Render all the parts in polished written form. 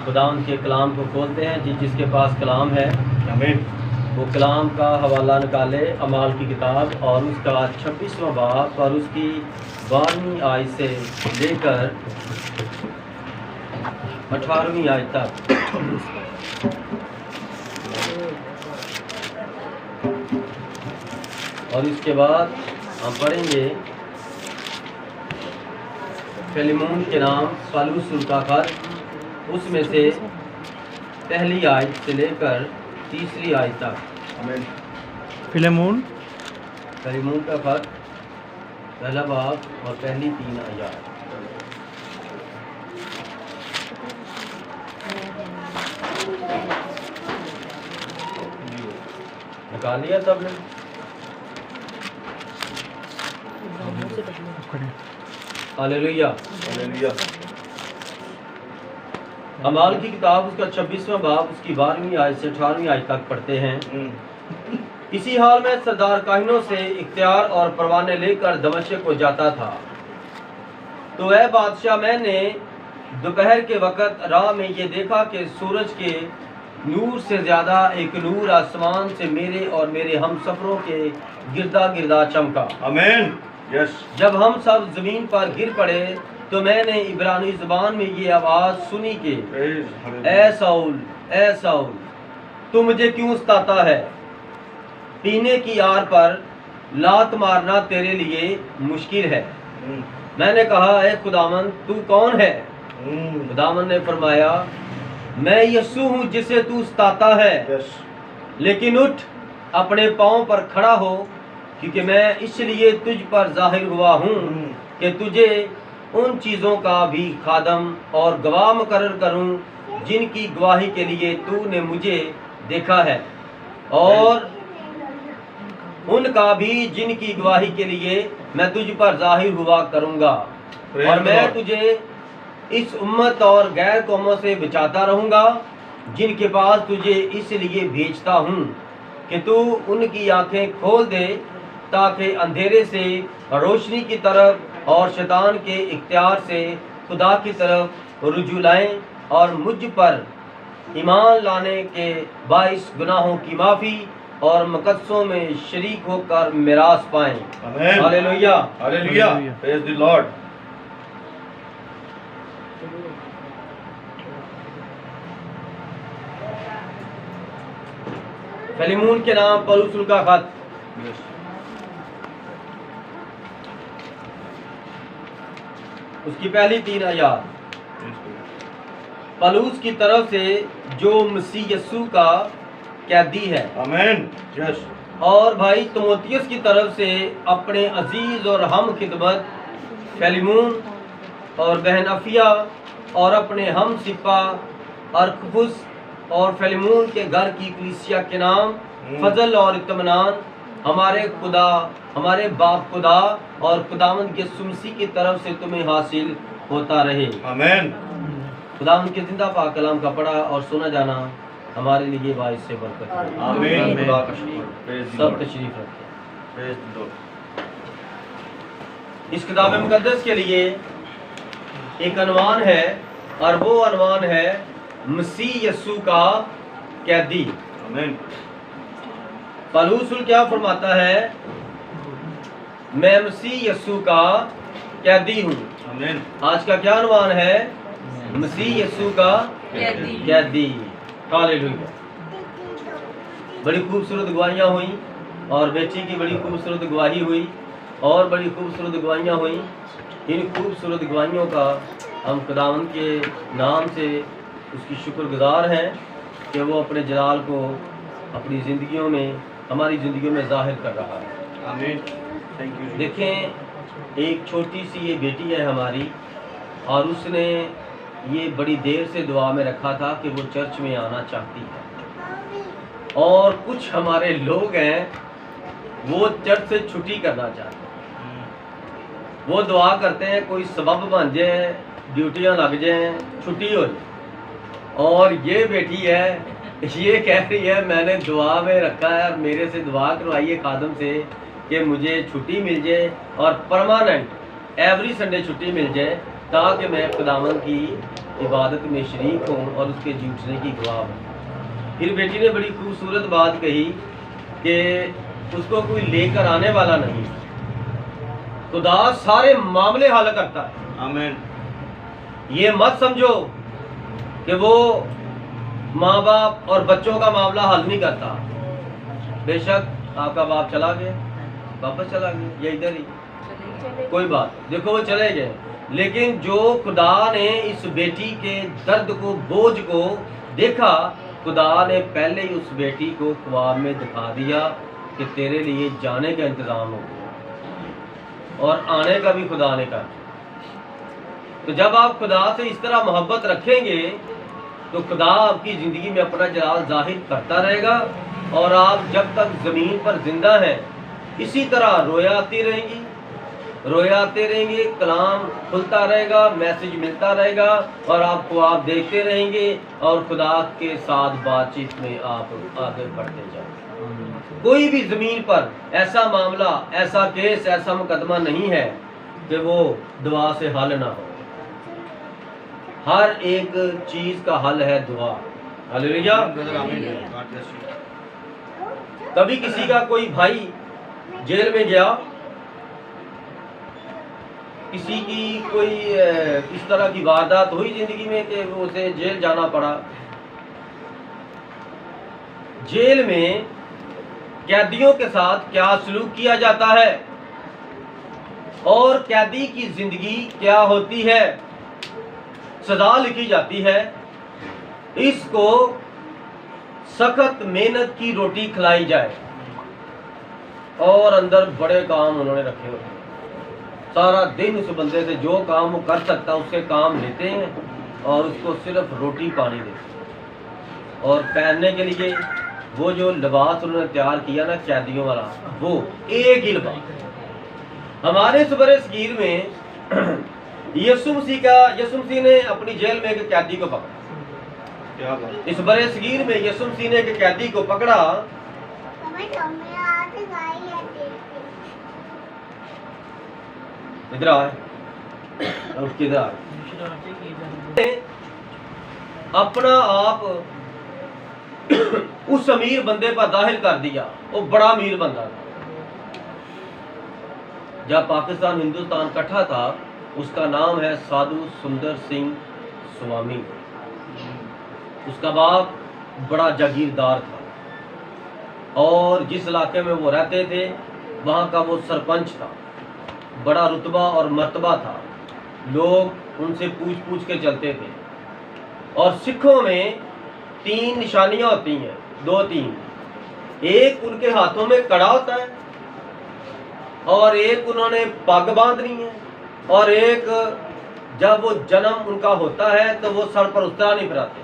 खुदावंद के कलाम को खोलते हैं। जिसके पास कलाम है आमीन। वो कलाम का हवाला निकाले, अमाल की किताब और उसका 26वां बाब और उसकी 12वीं आयत से लेकर 18वीं आयत तक। और इसके बाद हम पढ़ेंगे फिलेमोन के नाम पौलुस का खत, उसमें से पहली आयत से लेकर तीसरी आयत तक। आमीन। फिलेमोन का खत, पहला बाब और पहली 3 आयत। निकाल लिया सब ने? हालेलुया। हालेलुया। अमाल की किताब उसका 26वां बाब उसकी 12वीं आयत से 18वीं आयत तक पढ़ते हैं। इसी हाल में सरदार काहिनों से इख्तियार और परवाने लेकर दमिश्क को जाता था। तो वह बादशाह, मैंने दोपहर के वक़्त राह में ये देखा कि सूरज के नूर से ज़्यादा एक नूर आसमान से मेरे और मेरे हमसफरों के गिरदा गिरदा चमका। आमीन। यस। जब हम सब ज़मीन पर गिर पड़े तो मैंने इब्रानी ज़बान में ये आवाज़ सुनी कि ए साउल, तू मुझे क्यों सताता है? पीने की आर पर लात मारना तेरे लिए मुश्किल है। मैंने कहा, ए खुदावंद, तू कौन है? खुदावंद ने फरमाया, मैं यीशु हूँ जिसे तू सताता है। यस। लेकिन उठ, अपने पाँव पर खड़ा हो, क्योंकि मैं इसलिए तुझ पर जाहिर हुआ हूँ कि तुझे उन चीज़ों का भी खादम और गवाह मुकर्रर करूँ जिनकी गवाही के लिए तूने मुझे देखा है, और उनका भी जिनकी गवाही के लिए मैं तुझ पर जाहिर हुआ करूँगा। और मैं तुझे इस उम्मत और गैर कौमों से बचाता रहूँगा जिनके पास तुझे इसलिए भेजता हूँ कि तू उनकी आंखें खोल दे, ताकि अंधेरे से रोशनी की तरफ और शैतान के इख्तियार से खुदा की तरफ रुजू लाएं और मुझ पर ईमान लाने के बाइस गुनाहों की माफ़ी और मुकद्दसों में शरीक होकर मिरास पाएं। आमीन। Hallelujah. Hallelujah. Praise the Lord. Philemon के नाम पौलुस का खत, उसकी पहली 3 आयत। पौलुस की तरफ से जो मसीह यीशु का कैदी है, आमीन। यस। और भाई तीमुथियुस की तरफ से अपने अजीज और हम खिदमत फिलेमोन और बहन अफिया और अपने हम सिपा अरखुस और फिलेमोन के घर की कलीसिया के नाम फजल और इत्मीनान हमारे बाप खुदा और खुदावंद यीशु मसीह की तरफ से तुम्हें हासिल होता रहे। आमीन। खुदावंद के जिंदा पाक कलाम का पढ़ा और सुना जाना हमारे लिए बाइस से बरकत है। आमीन। खुदा का शुक्र। सब तशरीफ रखें। Praise the Lord. इस किताब मुकद्दस के लिए एक अनवान है, और वो अनवान है मसीह यीशु का कैदी। आमीन। पौलुस क्या फरमाता है? मैं मसीह यीशु का कैदी हूँ। आमीन। आज का क्या अनवान है? मसीह यीशु का कैदी। हालेलुया। बड़ी खूबसूरत गवाहियाँ हुई, और बेटी की बड़ी खूबसूरत गवाही हुई, और बड़ी खूबसूरत गवाहियाँ हुई। इन खूबसूरत गवाहियों का हम खुदावंद के नाम से उसकी शुक्रगुजार हैं कि वो अपने जलाल को अपनी ज़िंदगियों में, हमारी ज़िंदगियों में ज़ाहिर कर रहा है। आमीन। Thank you. देखें, एक छोटी सी ये बेटी है हमारी, और उसने ये बड़ी देर से दुआ में रखा था कि वो चर्च में आना चाहती है, और कुछ हमारे लोग हैं वो चर्च से छुट्टी करना चाहते हैं। वो दुआ करते हैं कोई सबब बन जाए, ड्यूटियाँ लग जाएं, छुट्टी हो जाए। और ये बेटी है, ये कह रही है मैंने दुआ में रखा है, और मेरे से दुआ करवाइए खादम से कि मुझे छुट्टी मिल जाए और परमानेंट एवरी संडे छुट्टी मिल जाए, ताकि मैं खुदावंद की इबादत में शरीक हूँ और उसके झूठने की गवाह हूँ। फिर बेटी ने बड़ी खूबसूरत बात कही कि उसको कोई लेकर आने वाला नहीं, खुदा सारे मामले हल करता है। Amen. ये मत समझो कि वो माँ बाप और बच्चों का मामला हल नहीं करता। बेशक आपका बाप चला गया, वापस चला गया या इधर ही, कोई बात, देखो वो चले गए, लेकिन जो खुदा ने इस बेटी के दर्द को, बोझ को देखा, खुदा ने पहले ही उस बेटी को ख्वाब में दिखा दिया कि तेरे लिए जाने का इंतज़ाम हो गया और आने का भी खुदा ने कहा। तो जब आप खुदा से इस तरह मोहब्बत रखेंगे तो खुदा आपकी ज़िंदगी में अपना जलाल जाहिर करता रहेगा और आप जब तक ज़मीन पर जिंदा हैं इसी तरह रोयाती रहेंगी, रोयाते रहेंगे, कलाम खुलता रहेगा, मैसेज मिलता रहेगा और आप ख्वाब देखते रहेंगे और खुदा के साथ बातचीत में आप आगे बढ़ते जाएंगे। कोई भी ज़मीन पर ऐसा मामला, ऐसा केस, ऐसा मुकदमा नहीं है कि वो दुआ से हल ना हो। हर एक चीज़ का हल है दुआ। Hallelujah. Brother, amen. God bless you. कभी किसी का कोई भाई जेल में गया, किसी की कोई इस तरह की वारदात हुई जिंदगी में कि उसे जेल जाना पड़ा। जेल में कैदियों के साथ क्या सलूक किया जाता है और कैदी की जिंदगी क्या होती है, सजा लिखी जाती है, इसको सख्त मेहनत की रोटी खिलाई जाए और अंदर बड़े काम उन्होंने रखे होते हैं। सारा दिन उस बंदे से जो काम वो कर सकता है उससे काम लेते हैं और उसको सिर्फ रोटी पानी देते हैं। और पहनने के लिए वो जो लिबास उन्होंने तैयार किया ना कैदियों वाला, वो एक ही लिबास। हमारे सुबह सगीर में यीशु मसीह ने अपनी जेल में एक कैदी को पकड़ा। क्या बात। इस बड़े सगीर में यीशु मसीह ने एक कैदी को पकड़ा। इधर आए और किधर आए, अपना आप उस अमीर बंदे पर जाहिर कर दिया। वो बड़ा अमीर बंदा था। जब पाकिस्तान हिंदुस्तान इकट्ठा था, उसका नाम है साधु सुंदर सिंह स्वामी। उसका बाप बड़ा जागीरदार था और जिस इलाके में वो रहते थे वहाँ का वो सरपंच था। बड़ा रुतबा और मर्तबा था, लोग उनसे पूछ पूछ के चलते थे। और सिखों में 3 निशानियाँ होती हैं, 2-3। एक उनके हाथों में कड़ा होता है और एक उन्होंने पग बांधनी है और एक जब वो जन्म उनका होता है तो वो सर पर उस तरह नहीं फिराते,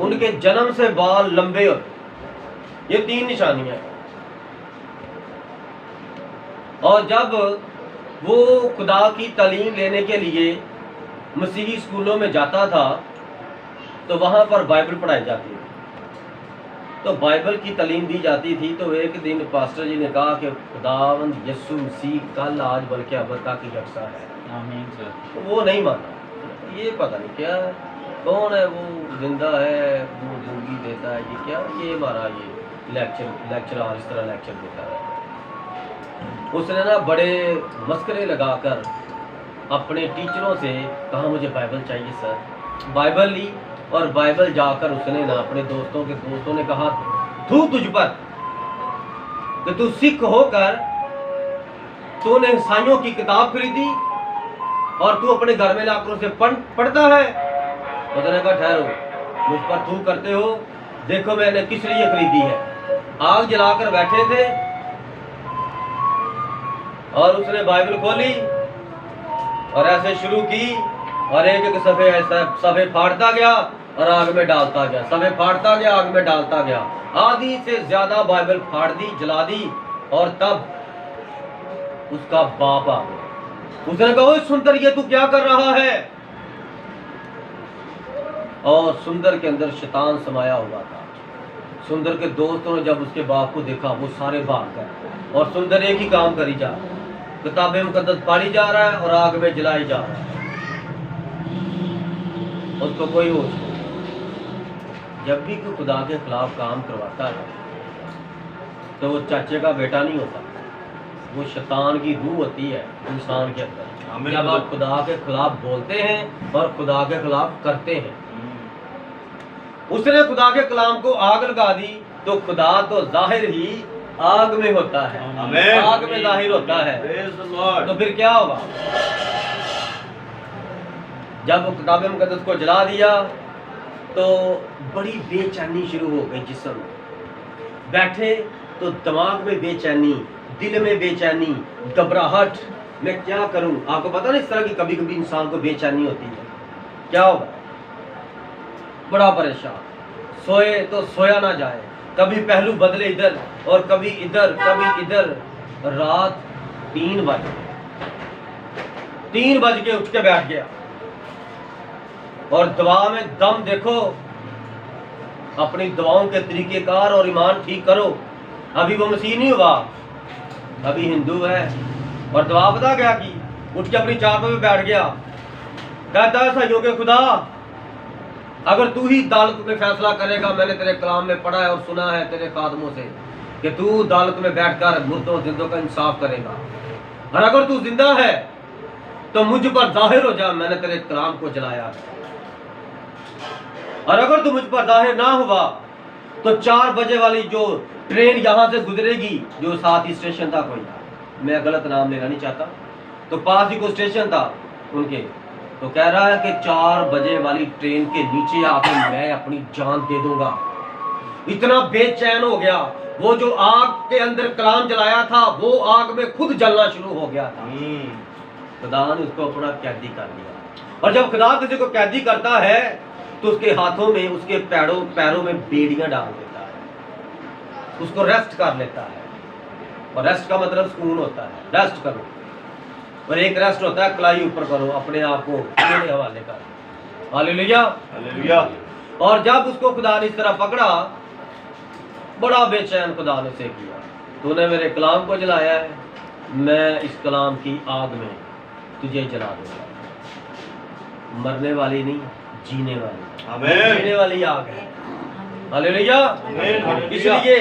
उनके जन्म से बाल लंबे होते। ये 3 निशानियां हैं। और जब वो खुदा की तालीम लेने के लिए मसीही स्कूलों में जाता था तो वहाँ पर बाइबल पढ़ाई जाती थी, तो बाइबल की तालीम दी जाती थी। तो एक दिन पास्टर जी ने कहा कि खुदावंद यीशु मसीह कल, आज, बल्कि अब तक यकसा है। आमीन सर। तो वो नहीं माना, ये पता नहीं क्या है, कौन है वो, जिंदा है, वो जिंदगी देता है, ये क्या, ये हमारा ये लेक्चर इस तरह लेक्चर देता है। उसने ना बड़े मस्करे लगाकर अपने टीचरों से कहा मुझे बाइबल चाहिए सर। बाइबल ली और बाइबल जाकर उसने ना अपने दोस्तों ने कहा तू तुझ पर कि तू सिख होकर तूने ईसाइयों की किताब खरीदी और तू अपने घर में लाकर उसे पढ़ता है। उसने कहा ठहरो, मुझ पर तू करते हो, देखो मैंने किस लिए खरीदी है। आग जलाकर बैठे थे और उसने बाइबल खोली और ऐसे शुरू की और एक एक सफ़े फाड़ता गया और आग में डालता गया, सफ़े फाड़ता गया, आग में डालता गया। आधी से ज्यादा बाइबल फाड़ दी, जला दी। और तब उसका बाप आ गया। उसने कहा ओए सुंदर, ये तू क्या कर रहा है? और सुंदर के अंदर शैतान समाया हुआ था। सुंदर के दोस्तों ने जब उसके बाप को देखा वो सारे भाग गए और सुंदर एक ही काम करी जा, किताबें मुकद्दस पढ़ी जा रहा है और आग में जलाई जा रहा है। उसको कोई होश नहीं। जब भी कोई खुदा के खिलाफ काम करवाता है तो वो चाचे का बेटा नहीं होता, वो शैतान की रूह होती है इंसान के अंदर। जब आप खुदा के खिलाफ बोलते हैं और खुदा के खिलाफ करते हैं, उसने खुदा के कलाम को आग लगा दी तो खुदा तो जाहिर ही आग में होता है, आग में जाहिर होता है। तो फिर क्या होगा? जब वो किताब मुकद्दस को जला दिया तो बड़ी बेचैनी शुरू हो गई जिस्म में। बैठे तो दिमाग में बेचैनी, दिल में बेचैनी, घबराहट, मैं क्या करूं? आपको पता नहीं इस तरह की कभी कभी इंसान को बेचैनी होती है। क्या होगा? बड़ा परेशान, सोए तो सोया ना जाए, कभी पहलू बदले इधर और कभी इधर, कभी इधर। रात 3 बज के उठ के बैठ गया और दवा में दम देखो, अपनी दवाओं के तरीकेकार और ईमान ठीक करो। अभी वो मसीह नहीं हुआ, अभी हिंदू है। और दवा पता क्या की? उठ के अपनी चादर पे बैठ गया, कहता है सहयोगी खुदा, अगर तू ही अदालत में फैसला करेगा, मैंने तेरे कलाम में पढ़ा है और सुना है तेरे खादमों से कि तू अदालत में बैठकर मुर्दों जिंदों का इंसाफ करेगा, और अगर तू जिंदा है तो मुझ पर जाहिर हो जा, मैंने तेरे कलाम को जलाया है। और अगर तू मुझ पर जाहिर ना हुआ तो 4 बजे वाली जो ट्रेन यहाँ से गुजरेगी, जो साथ ही स्टेशन था, कोई मैं गलत नाम लेना नहीं चाहता, तो पास ही कोई स्टेशन था उनके, तो कह रहा है कि 4 बजे वाली ट्रेन के नीचे आके मैं अपनी जान दे दूंगा। इतना बेचैन हो गया, वो जो आग के अंदर कलाम जलाया था वो आग में खुद जलना शुरू हो गया था। खुदा ने उसको अपना कैदी कर दिया। और जब खुदा किसी को कैदी करता है तो उसके हाथों में, उसके पैरों में बेड़ियां डाल देता है, उसको रेस्ट कर लेता है। और रेस्ट का मतलब सुकून होता है, रेस्ट करो। और एक रेस्ट होता है कलाई ऊपर करो, अपने आप को मेरे हवाले कर। Hallelujah, hallelujah. और जब उसको खुदा ने इस तरह पकड़ा, बड़ा बेचैन खुदा ने से किया, तूने मेरे कलाम को जलाया है, मैं इस कलाम की आग में तुझे जला दूंगा। मरने वाली नहीं, जीने वाली, आमीन, जीने वाली आग है। हालेलुया। इसलिए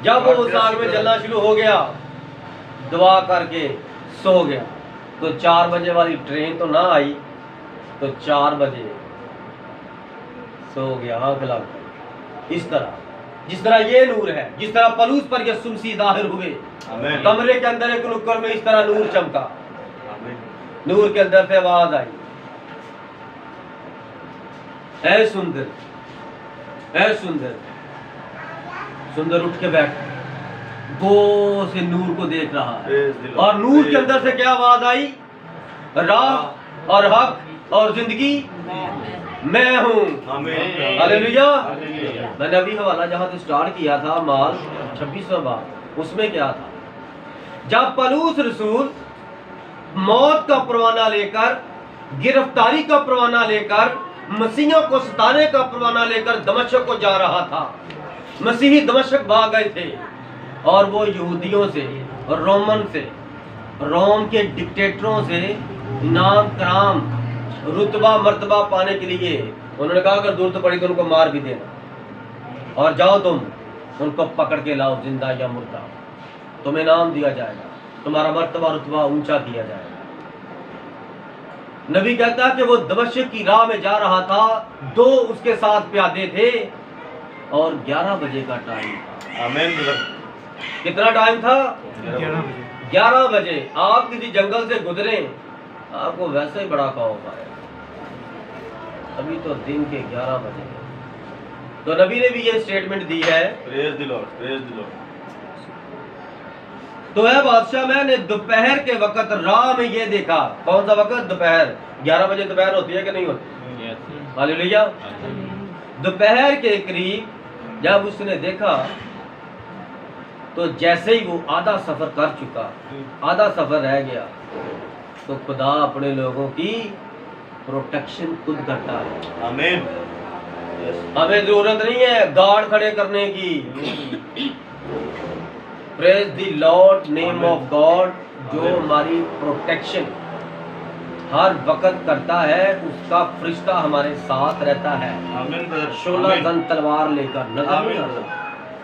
जब वो उस आग में जलना शुरू हो गया, दुआ करके सो गया, तो 4 बजे वाली ट्रेन तो ना आई, तो 4 बजे सो गया आंख लगाकर। इस तरह, जिस तरह ये नूर है, जिस तरह पलूस पर यीशु मसीह जाहिर हुए, कमरे के अंदर एक नुक्कड़ में इस तरह नूर चमका, नूर के अंदर से आवाज आई, ऐ सुंदर, ऐ सुंदर। सुंदर उठ के बैठ, वो से नूर को देख रहा है, और नूर के अंदर से क्या आवाज आई? राह और हक और जिंदगी मैं हूँ। हालेलुया। मैंने अभी हवाला जहां से स्टार्ट किया था, माल 26वां बाब, उसमें क्या था? जब पलूस रसूल मौत का परवाना लेकर, गिरफ्तारी का परवाना लेकर, मसीहियों को सताने का परवाना लेकर दमिश्क को जा रहा था। मसीही दमिश्क भाग गए थे और वो यहूदियों से और रोमन से, रोम के डिक्टेटरों से इनाम कराम, रुतबा मर्तबा पाने के लिए उन्होंने कहा अगर जरूरत पड़ी तो उनको मार भी देना, और जाओ तुम उनको पकड़ के लाओ, जिंदा या मुर्दा, तुम्हें इनाम दिया जाएगा, तुम्हारा मर्तबा रुतबा ऊंचा किया जाएगा। नबी कहता है कि वो दमिश्क की राह में जा रहा था, 2 उसके साथ प्यादे थे और 11 बजे का टाइम था। आमीन। कितना टाइम था? 11 बजे। आप किसी जंगल से गुजरे, आपको वैसे ही बड़ा खौफ आया, अभी तो दिन के 11 बजे। तो नबी ने भी ये स्टेटमेंट दी है, praise the Lord, praise the Lord. तो है बादशाह, मैंने दोपहर के वक्त राह में ये देखा। कौन सा वक्त? दोपहर। 11 बजे दोपहर होती है कि नहीं होती? हालेलुया। दोपहर के करीब जब उसने देखा तो जैसे ही वो आधा सफर कर चुका, आधा सफर रह गया, तो खुदा अपने लोगों की प्रोटेक्शन खुद करता है। आमीन। हमें जरूरत नहीं है गार्ड खड़े करने की। Praise the Lord name of God, जो हमारी प्रोटेक्शन, हर वक्त करता है, उसका फरिश्ता हमारे साथ रहता है। आमीन ब्रदर। शोला जन तलवार लेकर नजर नहीं आमीन। आता।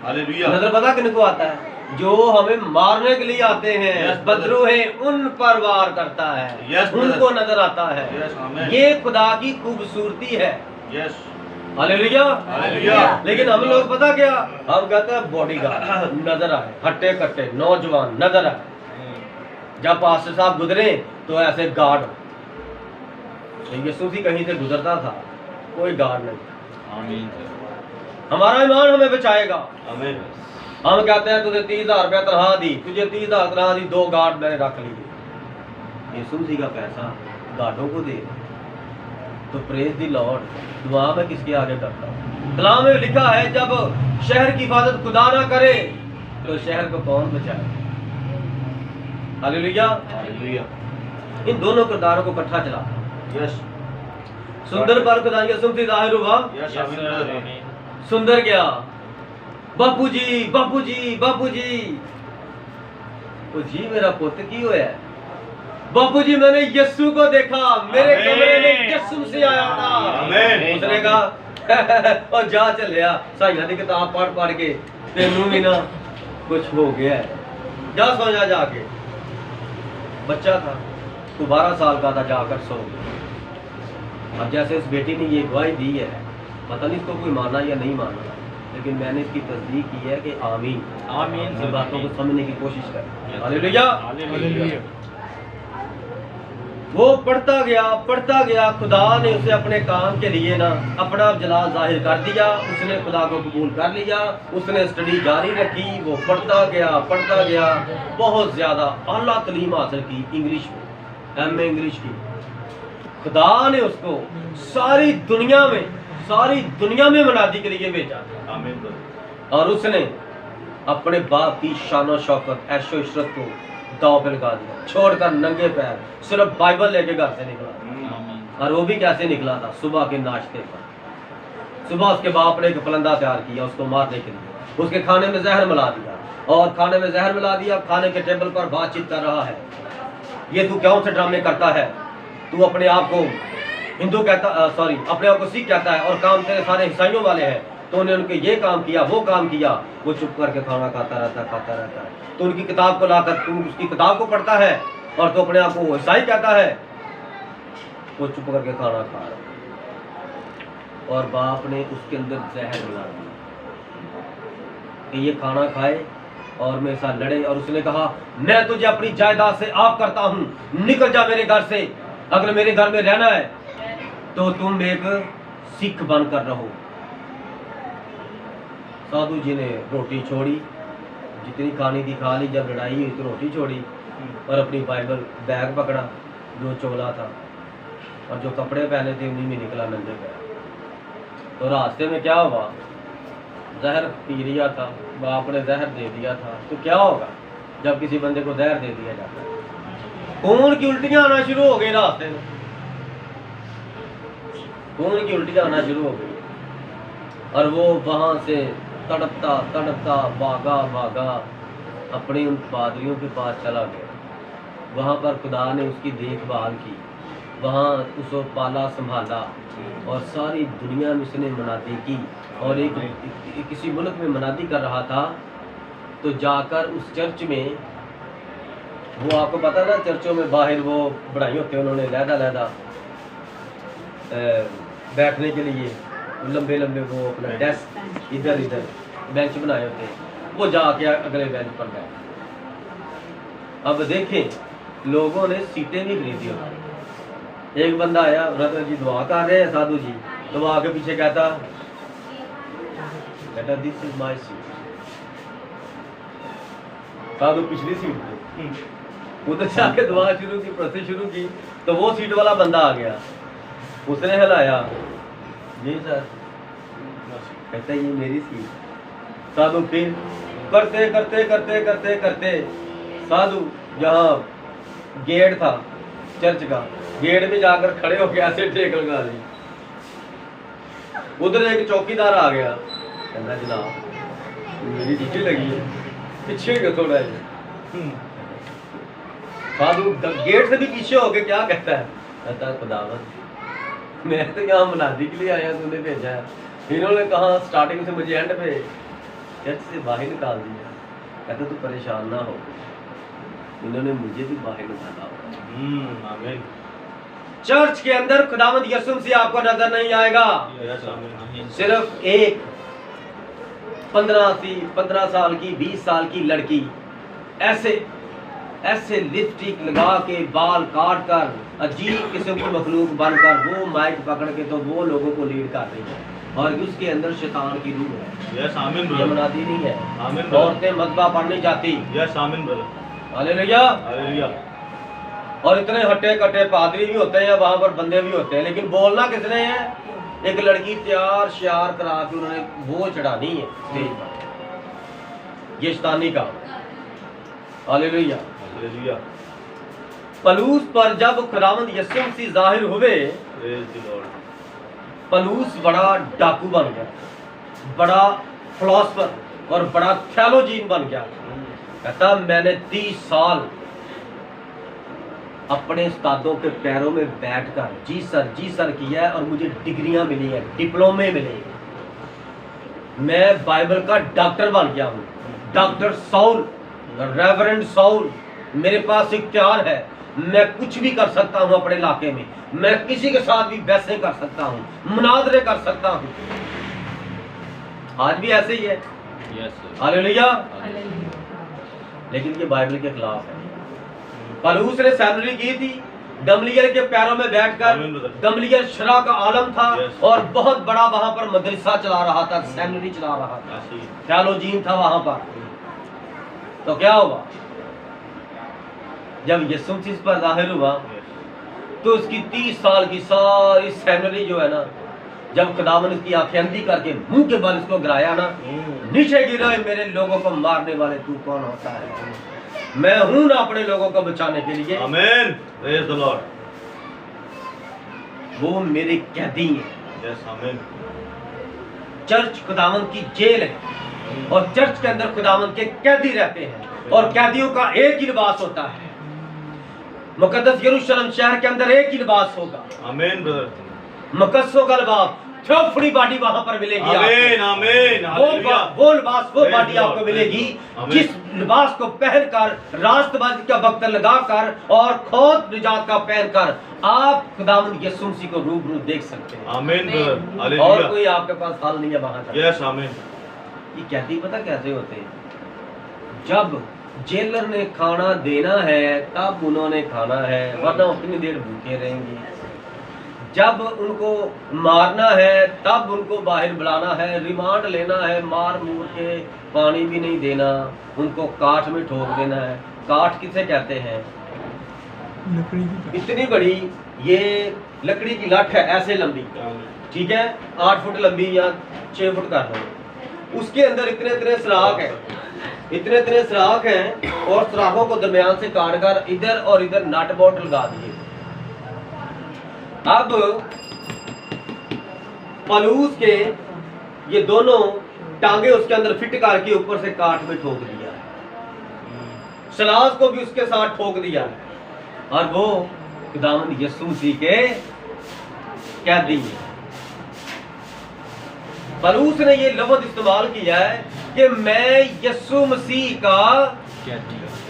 हालेलुया। नजर पता किनको आता है? जो हमें मारने के लिए आते हैं, Yes, brother. बदरू है उन पर वार करता है। Yes, brother. उनको नजर आता है। Yes, amen. ये खुदा की खूबसूरती है। यस। हालेलुया। हालेलुया। लेकिन हम लोग पता क्या, हम कहते हैं बॉडीगार्ड नजर आए, हट्टे कट्टे नौजवान नजर आए। जब पास्टर साहब गुजरे तो ऐसे गार्ड, यीशु भी कहीं से गुजरता था, कोई गार्ड नहीं। आमीन। हमारा ईमान हमें बचाएगा। आमीन। हम कहते हैं तुझे 30,000 रुपया तनख्वाह दी, तुझे 30,000 तनख्वाह दी, 2 गार्ड मैंने रख लिए। यीशु जी का पैसा गार्डों को दे, तो प्रेज दी लॉर्ड, दुआ में किसके आगे करता हूँ। कलाम में लिखा है जब शहर की हिफाजत खुदा ना करे तो शहर को कौन बचाए। हालेलुया। हालेलुया। इन दोनों किरदारों को इकट्ठा चला। यस। सुंदर पर खुदा यसुम से जाहिर हुआ। यस। आमीन ब्रदर। सुंदर क्या, बापू जी बापू जी बापू जी, ओ जी मेरा पुत्र की होया है? बापू जी मैंने यीशु को देखा, मेरे आमीन। कमरे में यीशु से आया था। आमीन। उसने कहा और जा चलिया साइया की किताब पढ़ पढ़ के तेनू भी ना कुछ हो गया है, जा सो जा जाके। बच्चा था, तो 12 साल का था, जाकर सो गया। अब जैसे इस बेटी ने ये गवाही दी है, पता नहीं इसको कोई माना या नहीं माना, लेकिन मैंने इसकी तस्दीक की है कि आमीन आमीन। इन बातों को समझने की कोशिश कर। हालेलुया। हालेलुया। वो पढ़ता गया, खुदा ने उसे अपने काम के लिए ना अपना जलाल जाहिर कर दिया, उसने खुदा को कबूल कर लिया, उसने स्टडी जारी रखी, वो पढ़ता गया, बहुत ज़्यादा आला तालीम हासिल की इंग्लिश में, एमए इंग्लिश की। खुदा ने उसको सारी दुनिया में मनादी के लिए भेजा। आमीन ब्रदर। और उसने अपने बाप की शान शौकत ऐशो इशरत को दांव पे लगा दिया, छोड़कर नंगे पैर सिर्फ बाइबल लेके घर से निकला। और वो भी कैसे निकला था? सुबह के नाश्ते पर। सुबह उसके बाप ने एक पलंदा तैयार किया उसको मारने के लिए, उसके खाने में जहर मिला दिया, और खाने में जहर मिला दिया, खाने के टेबल पर बातचीत कर रहा है, ये तू कौन से ड्रामे करता है? तू अपने आप को हिंदू कहता, अपने आप को सिख कहता है, और काम तेरे सारे ईसाइयों वाले हैं। तो उन्हें उनके ये काम किया, वो काम किया, वो चुप करके खाना खाता रहता है। तो उनकी किताब को लाकर तू उसकी किताब को पढ़ता है, और तो अपने आप को ईसाई कहता है, वो चुप करके खाना खा रहा है। और बाप ने उसके अंदर जहर मिला दिया कि ये खाना खाए और मेरे साथ लड़े। और उसने कहा मैं तुझे अपनी जायदाद से आप करता हूँ, निकल जा मेरे घर से, अगर मेरे घर में रहना है तो तुम एक सिख बनकर रहो। साधु जी ने रोटी छोड़ी, जितनी खानी थी खा ली, जब लड़ाई हुई तो रोटी छोड़ी, और अपनी बाइबल बैग पकड़ा जो चोला था, और जो कपड़े पहने थे उन्हीं में निकला नंगे पैर। तो रास्ते में क्या हुआ? जहर पी लिया था, बाप ने जहर दे दिया था। तो क्या होगा जब किसी बंदे को जहर दे दिया जाता है? खून की उल्टियां आना शुरू हो गई रास्ते में, खून की उल्टियां आना शुरू हो गई, और वो वहां से तड़पता भागा अपने उन पादरियों के पास चला गया। वहाँ पर खुदा ने उसकी देखभाल की, वहाँ उसको पाला संभाला, और सारी दुनिया में उसने मनादी की। और एक किसी मुल्क में मनादी कर रहा था, तो जाकर उस चर्च में, वो आपको पता ना चर्चों में बाहर वो बढ़ाई होते हैं, उन्होंने लहदा बैठने के लिए लंबे वो अपना डेस्क इधर बेंच बनाए होते हैं, वो जाके अगले बेंच पर बैठे। अब देखें लोगों ने सीटें भी खरीदी होती। एक बंदा आया, ब्रदर जी दुआ कर रहे हैं साधु जी, तो वो आगे पीछे कहता दिस इज माय सीट। साधु पिछली सीट पे उधर से आके दुआ शुरू की, प्रार्थना शुरू की, तो वो सीट वाला बंदा आ गया, उसने हिलाया, जी सर, कहता ये मेरी सीट। साधु फिर करते साधु जहाँ गेट था चर्च का, गेट में जाकर खड़े होकर ऐसे टेक लगा ली। उधर एक चौकीदार आ गया, कहना जनाब मेरी ड्यूटी लगी है, पीछे गया थोड़ा है। साधु गेट से भी पीछे होके क्या कहता है, कहता खुदावंद मैं तो यहाँ मनादी के लिए आया, तूने भेजा है। इन्होंने कहा स्टार्टिंग से मुझे एंड पे चर्च से बाहर निकाल दिया। कहता तू परेशान ना हो, इन्होंने मुझे भी बाहर निकाला होगा। आमीन। चर्च के अंदर खुदावंद यीशु मसीह आपको नजर नहीं आएगा। यस आमीन। सिर्फ एक 15 साल की 20 साल की लड़की ऐसे लिपस्टिक लगा के बाल काट कर अजीब किस्म की मखलूक बनकर वो माइक पकड़ के तो वो लोगों को लीड कर रही है, और उसके अंदर शैतान की रूह है। यस आमीन ये ब्रदर। मनादी नहीं है। आमीन ब्रदर। औरतें मतबा पढ़ने जाती। यस आमीन ब्रदर। हालेलुया। हालेलुया। और इतने हट्टे कट्टे पादरी भी होते हैं, वहां पर बंदे भी होते हैं, लेकिन बोलना किसने है? एक लड़की तैयार श्यार करा के उन्होंने वो चढ़ानी है स्टेज पर। ये शैतानी का। हालेलुया। हालेलुया। पलूस पर जब खुदावंद यीशु मसीह जाहिर हुए, प्रेज द लॉर्ड। पलूस बड़ा डाकू बन गया, बड़ा फिलोसफर और बड़ा थ्योलॉजियन बन गया। कहता मैंने 30 साल अपने उस्तादों के पैरों में बैठकर जी सर किया है और मुझे डिग्रियां मिली हैं, डिप्लोमे मिले हैं। मैं बाइबल का डॉक्टर बन गया हूँ, डॉक्टर साउल, रेवरेंड साउल। मेरे पास इख्तियार है, मैं कुछ भी कर सकता हूँ अपने इलाके में, मैं किसी के साथ भी बहसें कर सकता हूँ, मुनाजरे कर सकता हूँ। आज भी ऐसे ही है। यस। हालेलुया। लेकिन ये बाइबल के खिलाफ है। पलूस ने सेमिनरी की थी, गमलियल के पैरों में बैठकर। गमलियल शरा का आलम था और बहुत बड़ा वहां पर मदरसा चला रहा था, सेमिनरी चला रहा था, थ्योलॉजियन था वहां पर। तो क्या हुआ? जब यीशु मसीह पर जाहिर हुआ तो उसकी 30 साल की सारी सेमिनरी जो है ना, जब खुदावंद उसकी आंखें अंधी करके मुंह के बल इसको गिराया ना, नीचे गिरा, मेरे लोगों को मारने वाले तू कौन होता है? मैं हूं ना अपने लोगों को बचाने के लिए। आमीन। Praise the Lord. वो मेरे कैदी हैं। यस आमीन। चर्च खुदावंद की जेल है और चर्च के अंदर खुदावंद के कैदी रहते हैं और कैदियों का एक ही लिबास होता है। मुकद्दस यरूशलेम शहर के अंदर एक ही लिबास होगा। आमीन ब्रदर। मुकद्दसों का लिबास, थ्योफनी बॉडी वहां पर मिलेगी। आमीन आमीन। हालेलुया। वो लिबास, वो बॉडी आपको मिलेगी आमीन। जिस लिबास को पहनकर राष्ट्रवादी का वक्त लगाकर और खोद निजात का पहनकर आप खुदावंद यीशु मसीह को रूबरू देख सकते हैं। आमीन ब्रदर। और हालेलुया। कोई आपके पास हाल नहीं है वहां का। यस आमीन। ये कैदी पता कैसे होते हैं? जब जेलर ने खाना देना है तब उन्होंने खाना है, वरना उतनी देर भूखे रहेंगे। जब उनको मारना है तब उनको बाहर बुलाना है, रिमांड लेना है, मार मूर के पानी भी नहीं देना, उनको काठ में ठोक देना है। काठ किसे कहते हैं? इतनी बड़ी ये लकड़ी की लठ है, ऐसे लंबी, ठीक है, 8 फुट लंबी या 6 फुट कर लो। उसके अंदर इतने सुराख है, इतने सुराख हैं और सुराखों को दरमियान से काट कर इधर और इधर नट बोल्ट लगा दिए। अब पलूस के ये दोनों टांगे उसके अंदर फिट करके ऊपर से काठ में ठोक दिया है, सलास को भी उसके साथ ठोक दिया है, और वो खुदावंद यीशु मसीह के कैदी हैं। पलूस ने ये लफ्ज़ इस्तेमाल किया है कि मैं यीशु मसीह का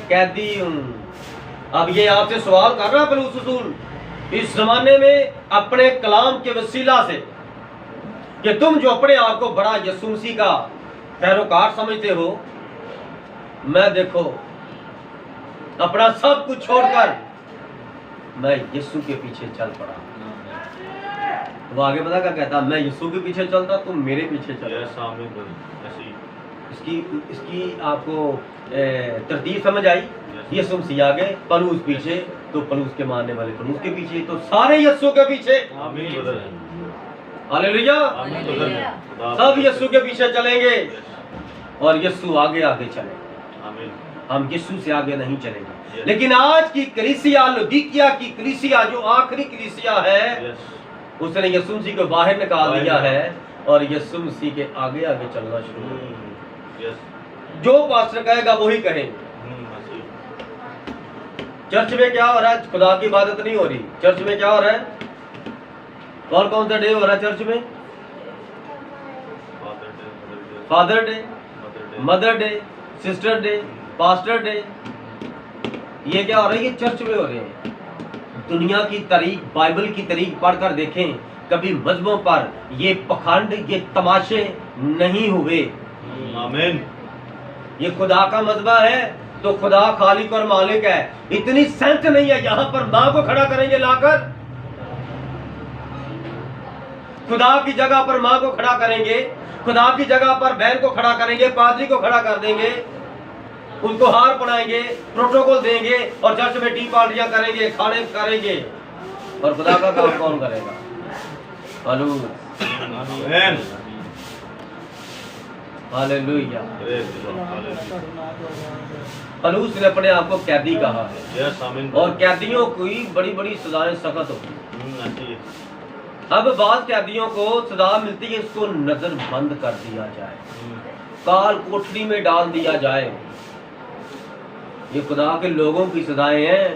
कैदी हूं। अब ये आपसे सवाल कर रहा पलूस रसूल इस जमाने में अपने कलाम के वसीला से कि तुम जो अपने आप को बड़ा यीशु मसीह का पैरोकार समझते हो, मैं देखो अपना सब कुछ छोड़कर मैं यीशु के पीछे चल पड़ा। वो आगे पता क्या कहता? मैं यीशु के पीछे चलता, तुम मेरे पीछे चल। यस आमीन ब्रदर। ऐसे ही। इसकी आपको तरतीब समझ आई? यीशु मसीह आगे, पलूस पीछे, तो पलूस के मारने वाले पलूस के पीछे, तो सारे यीशु के पीछे। आमीन ब्रदर। हालेलुया। आमीन ब्रदर। सब यीशु के पीछे चलेंगे और यीशु आगे आगे चले। आमीन। हम यीशु से आगे नहीं चलेंगे। लेकिन आज की कलीसिया, लौदीकिया की कलीसिया जो आखिरी कलीसिया है, उसने यीशु मसीह को बाहर निकाल दिया है और यीशु मसीह के आगे आगे चलना शुरू कर दिया। जो पास्टर कहेगा वही कहेंगे। चर्च में क्या हो रहा है? खुदा की इबादत नहीं हो रही। चर्च में क्या हो रहा है? कौन कौन सा डे हो रहा है चर्च में? Father day, mother day, sister day, pastor day. ये क्या हो रहा है? ये चर्च में हो रहे हैं। दुनिया की तारीख, बाइबल की तारीख पढ़कर देखें, कभी मजहबों पर ये पखंड, ये तमाशे नहीं हुए। आमीन। ये खुदा का मजहबा है तो खुदा खालिक और मालिक है। इतनी सेंस नहीं है यहाँ पर माँ को खड़ा करेंगे लाकर, खुदा की जगह पर माँ को खड़ा करेंगे, खुदा की जगह पर बहन को खड़ा करेंगे, पादरी को खड़ा कर देंगे, उनको हार पहनाएंगे, प्रोटोकॉल देंगे और चर्च में टी पार्टियां करेंगे, खाने करेंगे, और खुदा का काम कौन करेगा? आमीन। Hallelujah. Praise the Lord. Hallelujah. Palus ने अपने आप को कैदी कहा है, यस आमीन। और कैदियों की बड़ी बड़ी सजाएं सख्त होती हैं। ऐसी है। अब बाद कैदियों को सजा मिलती है, इसको नजर बंद कर दिया जाए, काल कोठरी में डाल दिया जाए। ये खुदा के लोगों की सजाएं हैं।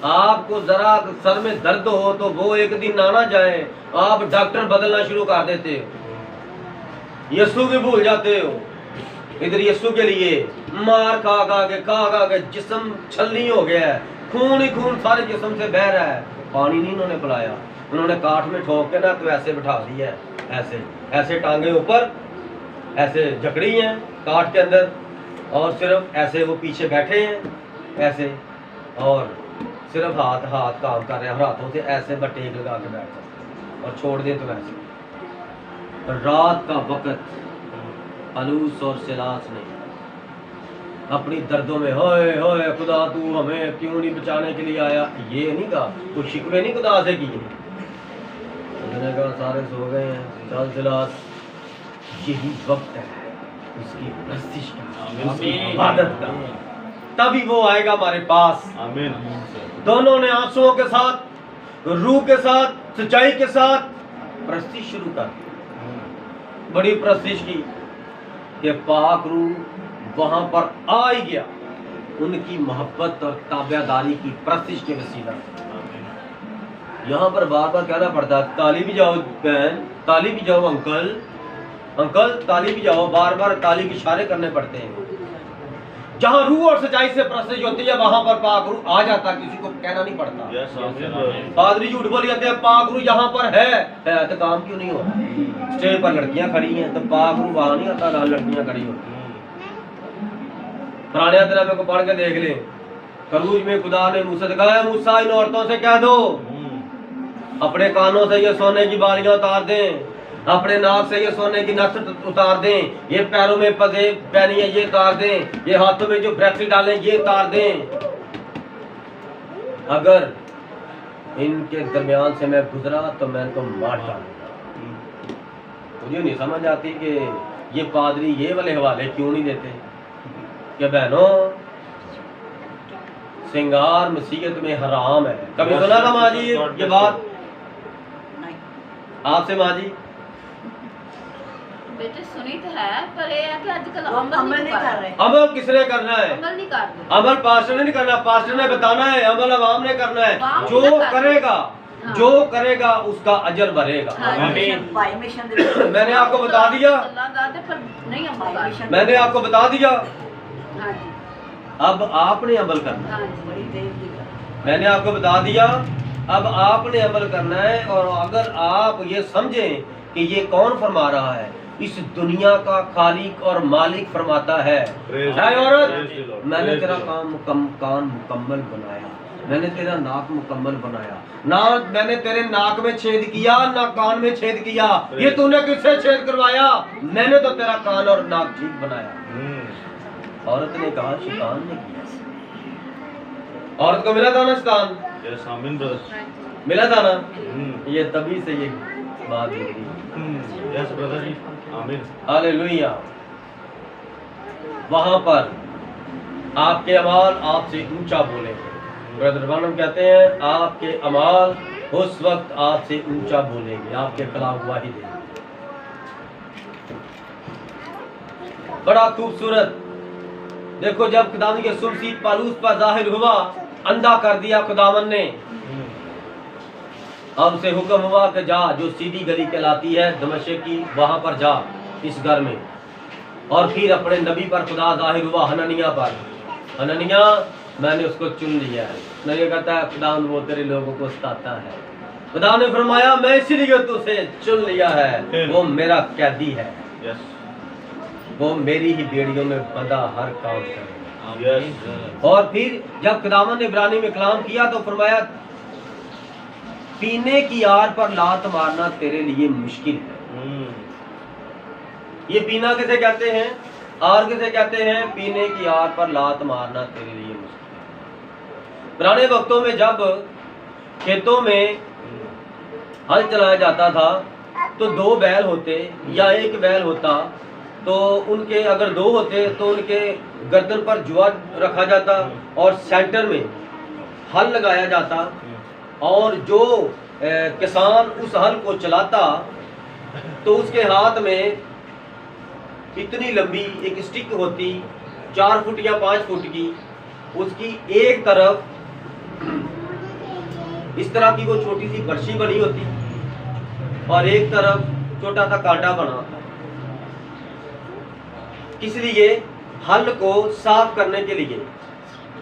आपको जरा सर में दर्द हो तो वो एक दिन ना जाए, आप डॉक्टर बदलना शुरू कर देते हो, यीशु भी भूल जाते हो। इधर यीशु के लिए मार खा के जिस्म छलनी हो गया है, खून ही खून सारे जिस्म से बह रहा है। पानी नहीं उन्होंने पिलाया, उन्होंने काठ में ठोक के ना तो ऐसे बिठा दिया है, ऐसे ऐसे टांगे ऊपर, ऐसे जकड़ी हैं काठ के अंदर, और सिर्फ ऐसे वो पीछे बैठे हैं ऐसे, और सिर्फ हाथ काम कर रहे हैं, हाथों से ऐसे बटेक लगा के बैठ सकते और छोड़ दें तो ऐसे। रात का वक्त पलूस और सिलास ने अपनी दर्दों में होए होए खुदा तू हमें क्यों नहीं बचाने के लिए आया, ये नहीं कहा, कुछ शिकवे नहीं खुदा से किए। उन्होंने कहा सारे सो गए हैं, चल सिलास, यही वक्त है उसकी प्रस्तिश का, उसकी इबादत का, तभी वो आएगा हमारे पास। आमीन। दोनों ने आंसुओं के साथ, रूह के साथ, सच्चाई के साथ प्रस्तिश शुरू कर दी। बड़ी प्रस्तिश की कि पाक रूह वहां पर आ ही गया, उनकी मोहब्बत और ताबेदारी की प्रस्तिश के वसीला। यहाँ पर बार बार कहना पड़ता है, ताली भी जाओ बहन, ताली भी जाओ अंकल, अंकल ताली भी जाओ, बार बार ताली के इशारे करने पड़ते हैं। जहाँ रूह और सच्चाई से प्रस्तिश होती है वहां पर पाक रूह आ जाता, किसी को कहना नहीं पड़ता। यस आमीन। पादरी झूठ बोल जाते हैं, पाक रूह यहाँ पर है तो काम क्यों नहीं हो रहा? स्टेज पर लड़कियां खड़ी हैं तो पाक रूह वहां नहीं आता, ना लड़कियां खड़ी होती। पुराने अहद को पढ़ के देख ले, खरूज में खुदा ने मूसा से कहा, मूसा इन औरतों से कह दो अपने कानों से ये सोने की बालियां उतार दें, अपने नाक से ये सोने की नथ उतार दें, ये पैरों में पजे पहनी है ये उतार दें, ये हाथों में जो ब्रेसलेट डालें ये उतार दें। अगर इनके दरमियान से मैं गुजरा तो मैं इनको मार डालूंगा। मुझे नहीं समझ आती कि ये पादरी ये वाले हवाले क्यों नहीं देते कि बहनों सिंगार मसीहत में हराम है। कभी सुना था माँ जी ये बात आपसे? माँ जी बेटे सुनी तो है, पर ये है कि आजकल अमल नहीं कर रहे। अमल किसने करना है? अमल नहीं कर रहे। अमल पास्टर ने नहीं करना, पास्टर ने बताना है, अमल अवाम ने करना है। अवाम जो ने करना। करेगा हाँ। जो करेगा उसका अजर बढ़ेगा। हाँ। भाई मिशन दे मैंने आपको बता दिया, अल्लाह दाते पर नहीं अमल कर रहे। मैंने आपको बता दिया, हाँ जी, अब आपने अमल करना है। हाँ जी, बड़ी देर की बात। मैंने आपको बता दिया, अब आपने अमल करना है। और अगर आप ये समझें कि ये कौन फरमा रहा है, इस दुनिया का खालिक और मालिक फरमाता है, है औरत मैंने तेरा कान मुकम्मल बनाया, मैंने तेरा नाक मुकम्मल बनाया, ना मैंने तेरे नाक में छेद किया ना कान में छेद किया, ये तूने किससे छेद करवाया? मैंने तो तेरा कान और नाक ठीक बनाया। औरत ने कहा शैतान ने किया। औरत को मिला था ना शैतान? यस आमीन ब्रदर। मिला था ना? ये तभी से ये बात निकली। यस ब्रदर जी आमीन। हालेलुया। वहां पर आपके अमाल आपसे ऊंचा बोलेंगे। ब्रदर ब्रानम कहते हैं आपके अमाल उस वक्त आपसे ऊंचा बोलेंगे, आपके खिलाफ गवाही देंगे। बड़ा खूबसूरत देखो जब खुदावन के सुलसी पालूस पर जाहिर हुआ, अंधा कर दिया खुदावन ने। अब उसे हुक्म हुआ कि जा, जो सीधी गली कहलाती है दमिश्क की, वहां पर जा, इस घर में। और फिर अपने नबी पर खुदा जाहिर हुआ, हननिया पर। हननिया, मैंने उसको चुन लिया है। नहीं कहता है खुदावन वो तेरे लोगों को सताता है। खुदा ने फरमाया मैं इसीलिए तुझे चुन लिया है, वो मेरा कैदी है, यस वो मेरी ही बेड़ियों में बंधा हर काम करे। यस और फिर जब खुदावन ने इब्रानी में कलाम किया तो फरमाया पीने की आर पर लात मारना तेरे लिए मुश्किल है। ये पीना किसे कहते हैं, आर किसे कहते हैं? पीने की आर पर लात मारना तेरे लिए मुश्किल है। पुराने वक्तों में जब खेतों में हल चलाया जाता था तो 2 बैल होते या 1 बैल होता, तो उनके अगर 2 होते तो उनके गर्दन पर जुआ रखा जाता और सेंटर में हल लगाया जाता, और जो किसान उस हल को चलाता तो उसके हाथ में इतनी लंबी एक स्टिक होती, 4 फुट या 5 फुट की, उसकी एक तरफ इस तरह की वो छोटी सी बर्शी बनी होती और एक तरफ छोटा सा कांटा बना होता। किस लिए? हल को साफ करने के लिए।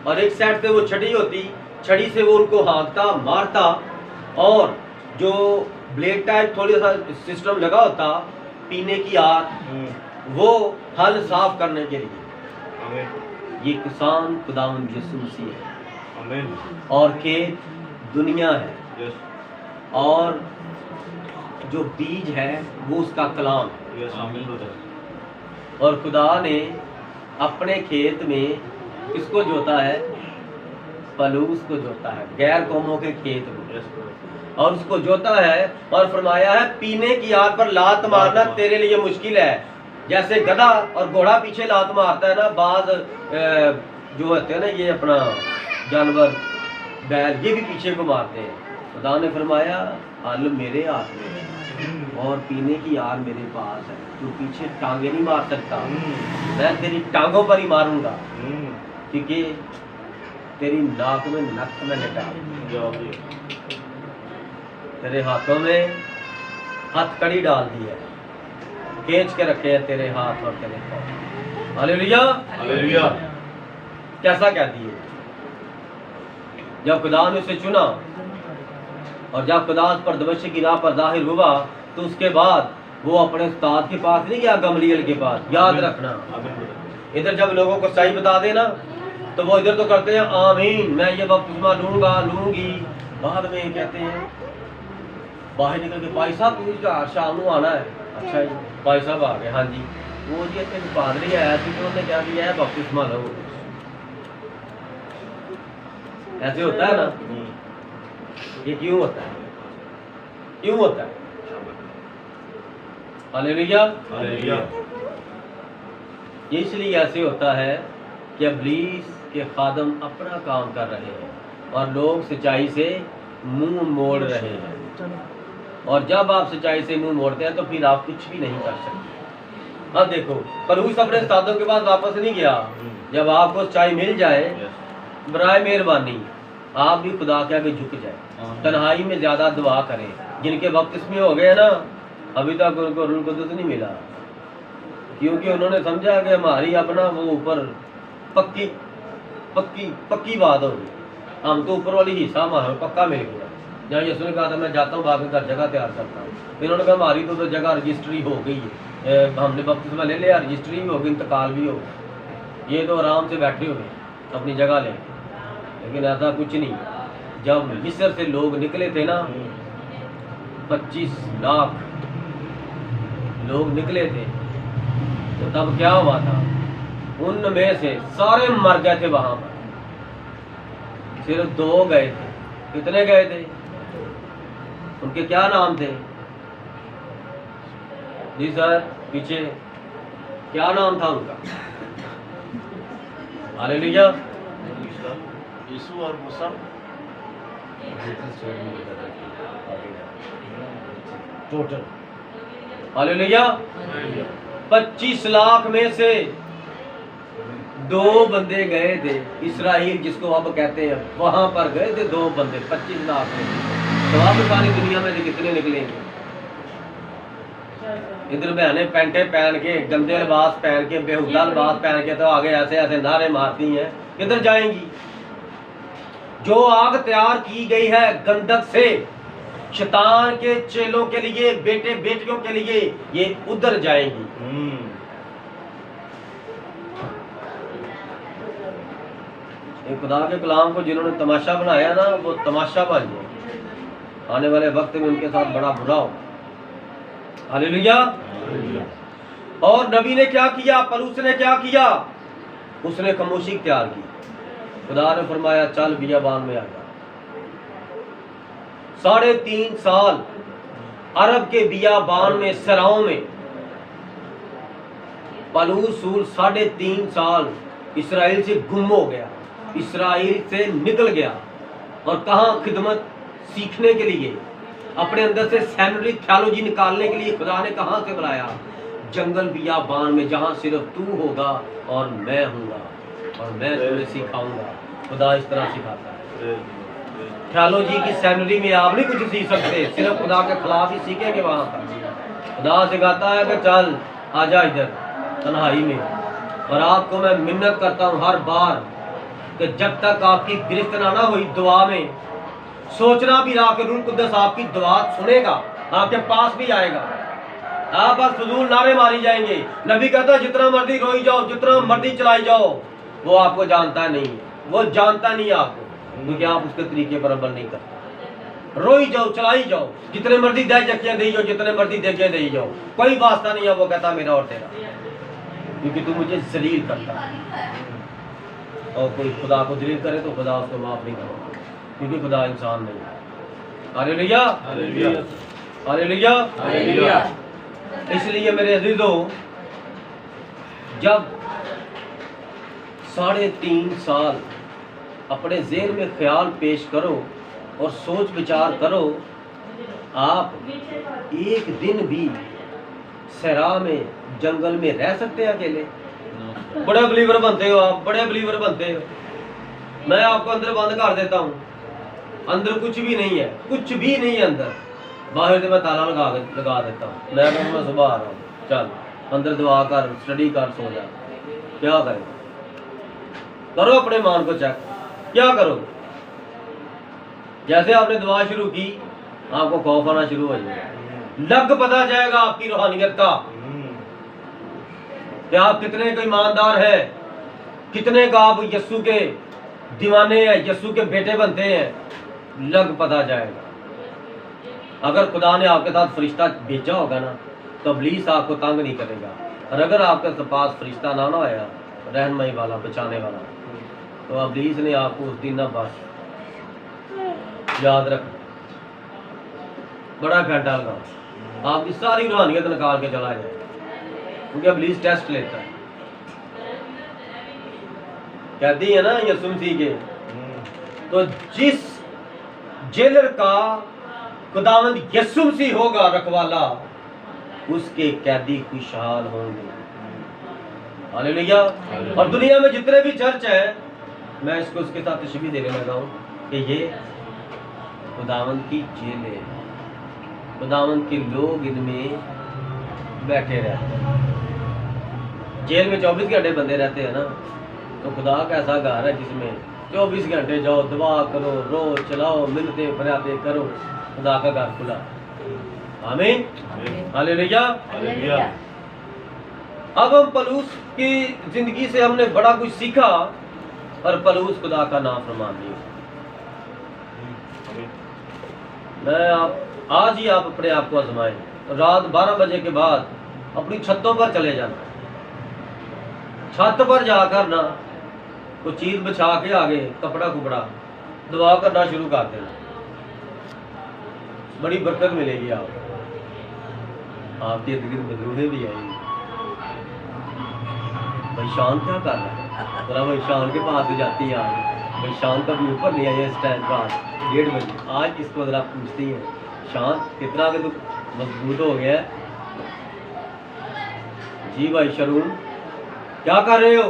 और एक साइड से वो छड़ी होती, छड़ी से वो उनको हाँकता, मारता, और जो ब्लेड टाइप थोड़ा सा सिस्टम लगा होता पीने की आर, वो हल साफ करने के लिए। आमीन ये किसान खुदावंद यीशु मसीह है, आमीन और खेत दुनिया है, यस और जो बीज है वो उसका कलाम है। यस आमीन ब्रदर और खुदा ने अपने खेत में किसको जोता है? पलूस को जोता है, गैर कौमों के खेत में, यस ब्रदर और उसको जोता है और फरमाया है पीने की आग पर लात मारना तेरे लिए मुश्किल है। जैसे गधा और घोड़ा पीछे लात मारता है ना, बाज जो होते हैं ना ये अपना जानवर बैल, ये भी पीछे को मारते हैं। खुदा ने फरमाया हल मेरे हाथ में है और पीने की आग मेरे पास है, तू पीछे टांगे नहीं मार सकता, मैं तेरी टांगों पर ही मारूंगा, क्योंकि तेरी नाक में नक में डाल, तेरे हाथों में हथकड़ी डाल दी है, खींच के रखे हैं तेरे हाथ और तेरे पाँव। हालेलुया हालेलुया कैसा कह दिए? जब खुदा ने उसे चुना और जब खुदा उस पर दमिश्क की राह पर जाहिर हुआ तो उसके बाद वो अपने उस्ताद के पास नहीं गया, गमलीएल के पास। याद रखना, आमीन ब्रदर इधर जब लोगों को सही बता देना तो वो इधर तो करते हैं आमीन, मैं ये बपतिस्मा लूंगा लूंगी, बाद में कहते हैं बाहर निकल के भाई साहब पूछा शाम को आना है। अच्छा जी, भाई साहब आ गए, हाँ जी, वो जी इतने पादरी आया थी तो उन्होंने क्या किया है बपतिस्मा लो। ऐसे होता है ना, ये क्यों होता है? क्यों होता है? हालेलुया हालेलुया ये इसलिए ऐसे होता है कि इब्लीस के खादम अपना काम कर रहे हैं और लोग सच्चाई से मुंह मोड़ रहे हैं, और जब आप सच्चाई से मुंह मोड़ते हैं तो फिर आप कुछ भी नहीं कर सकते। अब देखो पलूस अपने उस्तादों के पास वापस नहीं गया। जब आपको सच्चाई मिल जाए, बराए मेहरबानी आप भी खुदा के आगे झुक जाए, तन्हाई में ज्यादा दुआ करें। जिनके बपतिस्मे हो गए ना, अभी तक उनको रूह कुदस नहीं मिला, क्योंकि उन्होंने समझा कि हमारी अपना वो ऊपर पक्की पक्की पक्की बात होगी, हम तो ऊपर वाली हिस्सा हमारा पक्का मिल गया। जहाँ यीशु ने कहा था मैं जाता हूँ बाकी घर जगह तैयार करता हूँ, इन्होंने कहा हमारी तो जगह रजिस्ट्री हो गई है, हमने बपतिस्मा ले लिया, रजिस्ट्री भी होगी, इंतकाल भी होगा, ये तो आराम से बैठे हुए अपनी जगह ले। लेकिन ऐसा कुछ नहीं। जब मिस्र से लोग निकले थे ना, 25 लाख लोग निकले थे, तो तब क्या हुआ था? उनमें से सारे मर गए थे वहां पर, सिर्फ 2 गए थे। कितने गए थे? उनके क्या नाम थे? जी सर, पीछे क्या नाम था उनका? हालेलुया यीशु और मूसा टोटल। हालेलुया 25 लाख में से दो बंदे गए थे इसराइल जिसको अब कहते हैं, वहां पर गए थे 2 बंदे 25 लाख में। तो अब सारी दुनिया में से कितने निकलेंगे? इधर बहने पैंटे पहन के, गंदे लिबास पहन के, बेहुदा लिबास पहन के तो आगे ऐसे ऐसे नारे मारती हैं, किधर जाएंगी? जो आग तैयार की गई है गंधक से शैतान के चेलों के लिए, बेटे बेटियों के लिए, ये उधर जाएंगी। एक खुदा के कलाम को जिन्होंने तमाशा बनाया ना, वो तमाशा बन जाए। आने वाले वक्त में उनके साथ बड़ा बुरा हो। हालेलुया। और नबी ने क्या किया? पलूस ने क्या किया? उसने खामोशी इख्तियार की। खुदा ने फरमाया चल बियाबान में आ जा। 3.5 साल अरब के बियाबान में, सराओं में पलूस 3.5 साल इसराइल से गुम हो गया, इसराइल से निकल गया। और कहाँ? खिदमत सीखने के लिए, अपने अंदर से सेमिनरी थियोलॉजी निकालने के लिए खुदा ने कहाँ से बुलाया? जंगल बियाबान में, जहाँ सिर्फ तू होगा और मैं हूँगा और मैं तुम्हें सिखाऊंगा। खुदा इस तरह सिखाता है। थियोलॉजी की सेमिनरी में आप नहीं कुछ सीख सकते, सिर्फ खुदा के खिलाफ ही सीखेंगे। वहाँ पर खुदा सिखाता है कि चल आजा इधर तन्हाई में। और आपको मैं मिन्नत करता हूँ हर बार कि जब तक आपकी गिरफ्त ना हुई दुआ में, सोचना भी रहा कि रूह कुद्दस आपकी दुआ सुनेगा, आपके पास भी आएगा। आप बस फजूल नारे मारी जाएंगे। नबी कहता है जितना मर्जी रोई जाओ, जितना मर्जी चलाई जाओ, वो आपको जानता नहीं, वो जानता नहीं आपको, क्योंकि आप उसके तरीके पर अमल नहीं करते। रोई जाओ, चलाई जाओ, जितने मर्जी दह जक्कियां दी जाओ, जितने मर्जी देखे दी जाओ, कोई वास्ता नहीं है। वो कहता मेरा और तेरा, क्योंकि तू मुझे जलील करता है। और कोई खुदा को जलील करे तो खुदा उसको माफ नहीं करेगा, क्योंकि खुदा इंसान नहीं है। Hallelujah, hallelujah, hallelujah, hallelujah. इसलिए मेरे अजीजों, जब 3.5 साल अपने ज़हन में ख्याल पेश करो और सोच विचार करो, आप एक दिन भी सहरा में, जंगल में रह सकते हैं अकेले? बड़े बिलीवर बनते हो आप, बड़े बिलीवर बनते हो। मैं आपको अंदर बंद कर देता हूँ, अंदर कुछ भी नहीं है, कुछ भी नहीं है अंदर। बाहर से मैं ताला लगा देता हूँ। मैं कहूँगा सुबह आ रहा हूँ, चल अंदर दुआ कर, स्टडी कर, सो जा। क्या करेगा? करो अपने मान को चेक, क्या करोगे? जैसे आपने दुआ शुरू की, आपको खौफ आना शुरू हो जाएगा। लग पता जाएगा आपकी रूहानियत का कि आप कितने को ईमानदार हैं, कितने का आप यस्सु के दीवाने हैं, यस्सु के बेटे बनते हैं। लग पता जाएगा। अगर खुदा ने आपके साथ फरिश्ता भेजा होगा ना, तो इब्लीस आपको तंग नहीं करेगा। और अगर आपके पास फरिश्ता ना आया, रहनुमाई वाला, बचाने वाला, तो इब्लीस ने आपको उस दिन ना बस याद रख, बड़ा घंटा लगा, आपकी सारी रूहानियत निकाल के चला जाए, क्योंकि इब्लीस टेस्ट लेता है। कहती है ना यीशु मसीह के, तो जिस जेलर का खुदावंद यीशु मसीह होगा रखवाला, उसके कैदी खुशहाल होंगे। हालेलुया। और दुनिया में जितने भी चर्च हैं, मैं इसको उसके साथ तशबीह देने लगा हूँ कि ये खुदावंद की जेल है। खुदावंद के लोग इनमें बैठे रहते हैं। जेल में 24 घंटे बंदे रहते हैं ना, तो खुदा का ऐसा घर है जिसमें 24 घंटे जाओ, दुआ करो, रो चलाओ, मिलते फरियादे करो, खुदा का घर खुला। आमीन, हालेलुया, हालेलुया। अब हम पलूस की जिंदगी से हमने बड़ा कुछ सीखा, और पलूस खुदा का नाफरमान नहीं। मैं आज ही आप अपने आप को आजमाएं। रात 12 बजे के बाद अपनी छतों पर चले जाना, छत पर जाकर ना कोई चीज बिछा के आगे कपड़ा कुपड़ा दुआ करना शुरू कर देना, बड़ी बरकत मिलेगी। आपके इर्द गिर्द मजरूरें भी आएंगी। भाई शान क्या कर रहा है? बोला भाई शान के पास जाती है आज। भाई शान कभी ऊपर नहीं आई इस टाइम रात 1:30 बजे। आज इसको जरा पूछती है, शान कितना के तो मजबूत हो गया है जी। भाई शरून क्या कर रहे हो?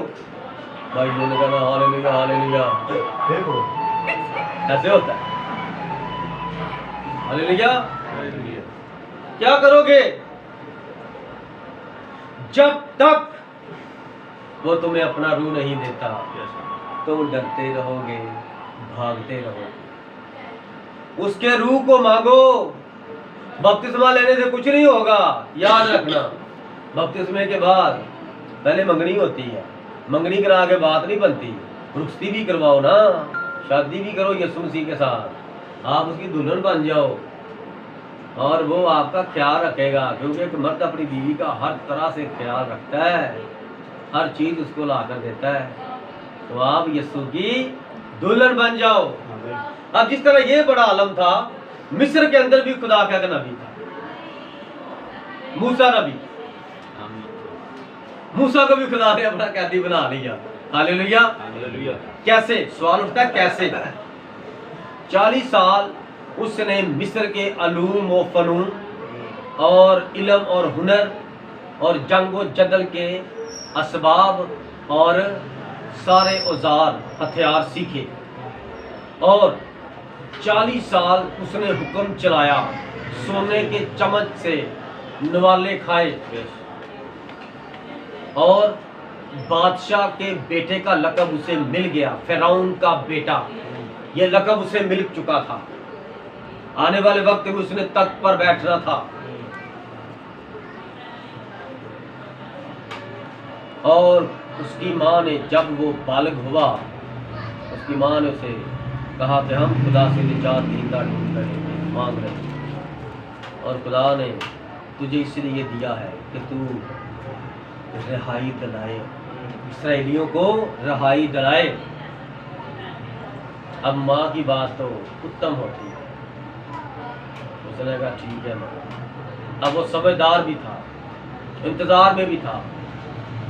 भाई ने कहा हालेलुया हालेलुया, ऐसे होता है। हालेलुया। हालेलुया। क्या करोगे जब तक वो तुम्हें अपना रूह नहीं देता? तुम डरते रहोगे, भागते रहोगे। उसके रूह को मांगो। बपतिस्मा लेने से कुछ नहीं होगा, याद रखना। बपतिस्मे के बाद पहले मंगनी होती है, मंगनी करा के बात नहीं बनती। रुखसती भी करवाओ ना, शादी भी करो यीशु मसीह के साथ, आप उसकी दुल्हन बन जाओ और वो आपका ख्याल रखेगा, क्योंकि एक मर्द अपनी बीवी का हर तरह से ख्याल रखता है, हर चीज उसको ला कर देता है। तो आप यीशु की दुल्हन बन जाओ। अब जिस तरह ये बड़ा आलम था, मिस्र के अंदर भी खुदा का नबी था, मूसा नबी। मूसा को भी खुदा ने अपना कैदी बना लिया। हालेलुया। हालेलुया। कैसे? सवाल उठता है कैसे? 40 साल उसने मिस्र के अलूम व फनून और इल्म और हुनर और जंग व जदल के असबाब और सारे औजार हथियार सीखे, और 40 साल उसने हुक्म चलाया, सोने के चम्मच से नवाले खाए, और बादशाह के बेटे का लक़ब उसे मिल गया, फिरौन का बेटा, ये लक़ब उसे मिल चुका था। आने वाले वक्त में उसने तख्त पर बैठना था। और उसकी माँ ने, जब वो बालग हुआ, उसकी माँ ने उसे कहा कि हम खुदा से निजात दीदा ढूंढ रहे, मांग रहे, और खुदा ने तुझे इसलिए दिया है कि तू रिहाई दिलाए, इसराइलियों को रिहाई दिलाए। अब माँ की बात तो उत्तम होती है। उसने कहा ठीक है माँ। अब वो समझदार भी था, इंतजार में भी था,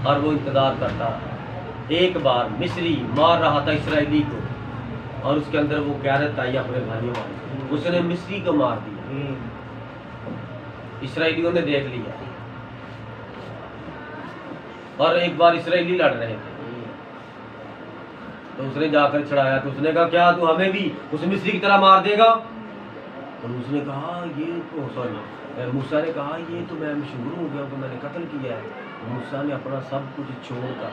और वो इंतजार करता रहा। एक बार मिस्री मार रहा था इसराइली को, और उसके अंदर वो गैरत आई अपने भाइयों वाली, उसने मिस्री को मार दिया। इसराइलियों ने देख लिया, और एक बार इसराइली लड़ रहे थे, तो उसने जाकर छड़ाया। तो उसने कहा क्या तू हमें भी उस मिस्री की तरह मार देगा? और उसने कहा ये तो, सॉरी, मूसा ने कहा ये तो मैं मशहूर हो गया, तो मैंने कत्ल किया है। मूसा ने अपना सब कुछ छोड़कर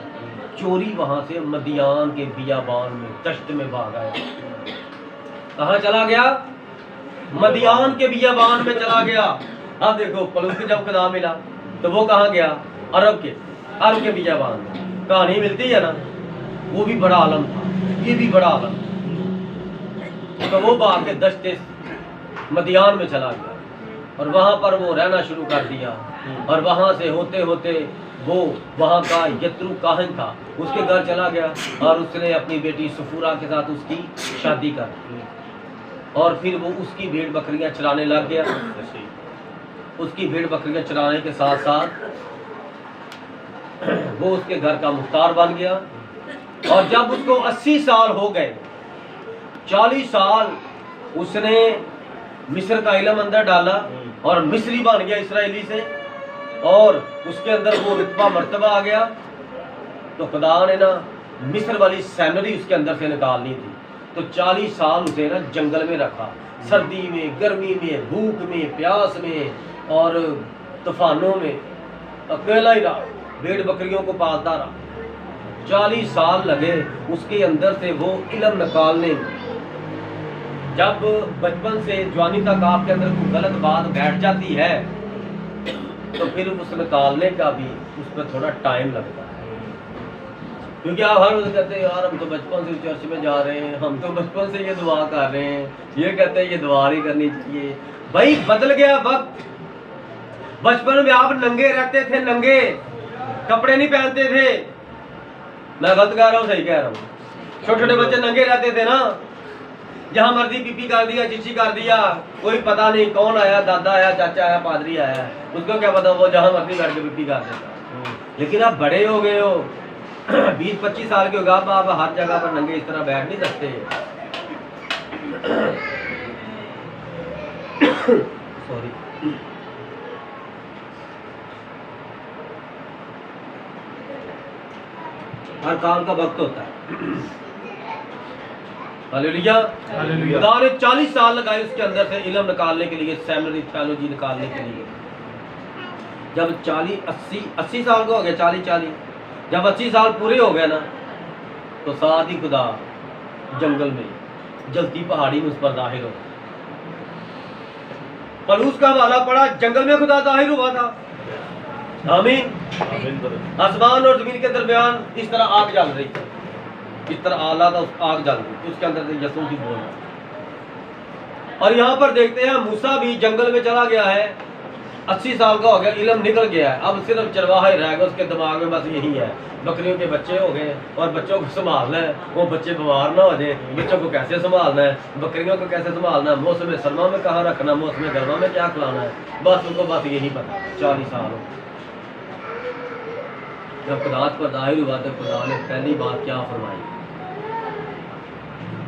चोरी वहां से मदियान के बियाबान में, दश्त में भाग आया। कहाँ चला गया? मदियान के बियाबान में चला गया। अब देखो पलूस के जब खुदा मिला तो वो कहाँ गया? अरब के बियाबान में। कहानी मिलती है ना, वो भी बड़ा आलम था, ये भी बड़ा आलम। तो वो भाग के दश्ते मदियान में चला गया, और वहां पर वो रहना शुरू कर दिया। और वहां से होते होते वो वहां का यत्रू काहन था, उसके घर चला गया, और उसने अपनी बेटी सफूरा के साथ उसकी शादी कर दी। और फिर वो उसकी भेड़ बकरियां चराने लग गया। उसकी भेड़ बकरियां चराने के साथ साथ वो उसके घर का मुख्तार बन गया। और जब उसको 80 साल हो गए, 40 साल उसने मिस्र का इल्म अंदर डाला, और मिस्री बन गया इसराइली से, और उसके अंदर वो रुतबा मर्तबा आ गया। तो खुदा ने ना मिस्र वाली सैलरी उसके अंदर से निकालनी थी। तो 40 साल उसे ना जंगल में रखा, सर्दी में, गर्मी में, भूख में, प्यास में और तूफानों में, अकेला ही रहा, भेड़ बकरियों को पालता रहा। 40 साल लगे उसके अंदर से वो इल्म निकालने में। जब बचपन से जवानी तक आपके अंदर कोई गलत बात बैठ जाती है, तो फिर उस निकालने का भी उस पर थोड़ा टाइम लगता है। क्योंकि आप हर रोज कहते हैं यार हम तो बचपन से चर्च में जा रहे हैं, हम तो बचपन से ये दुआ कर रहे हैं, ये कहते हैं ये दुआ नहीं करनी चाहिए। भाई बदल गया वक्त। बचपन में आप नंगे रहते थे, नंगे कपड़े नहीं पहनते थे। मैं गलत कह रहा हूँ सही कह रहा हूँ? छोटे छोटे बच्चे नंगे रहते थे ना, जहाँ मर्जी पीपी कर दिया, चिच्ची कर दिया, कोई पता नहीं कौन आया, दादा आया, चाचा आया, पादरी आया, उसको क्या पता, वो जहाँ मर्जी बैठ के पीपी कर देता। लेकिन आप बड़े हो गए हो, 20-25 साल के हो गए, आप हर जगह पर नंगे इस तरह बैठ नहीं सकते। सॉरी। हर काम का वक्त होता है। हालेलुया। हालेलुया। खुदा ने 40 साल लगाए उसके अंदर से इल्म निकालने के लिए, सेमिनरी थियोलॉजी निकालने के लिए। जब 80 साल का हो गया, 40 जब 80 साल पूरे हो गए ना, तो साथ ही खुदा जंगल में जल्दी पहाड़ी में उस पर जाहिर हो। पलूस का हवाला पड़ा, जंगल में खुदा जाहिर हुआ था। आमीन। आमीन ब्रदर। आसमान और जमीन के दरमियान इस तरह आग जल रही थी, इस तरह आला था, उस आग जल रही थी, उसके अंदर से यीशु की बोल रहा। और यहाँ पर देखते हैं मूसा भी जंगल में चला गया है, 80 साल का हो गया, इल्म निकल गया है, अब सिर्फ चरवाहा ही रह गया, उसके दिमाग में बस यही है, बकरियों के बच्चे हो गए और बच्चों को संभालना है, वो बच्चे बीमार ना हो जाए, बच्चों को कैसे संभालना है, बकरियों को कैसे संभालना है, मौसम सरमा में कहाँ रखना, मौसम गर्मा में क्या खिलाना है, बस उनको बस यही पता। 40 साल हो, जब खुदा पर जाहिर हुआ तो खुदा ने पहली बात क्या फरमाई?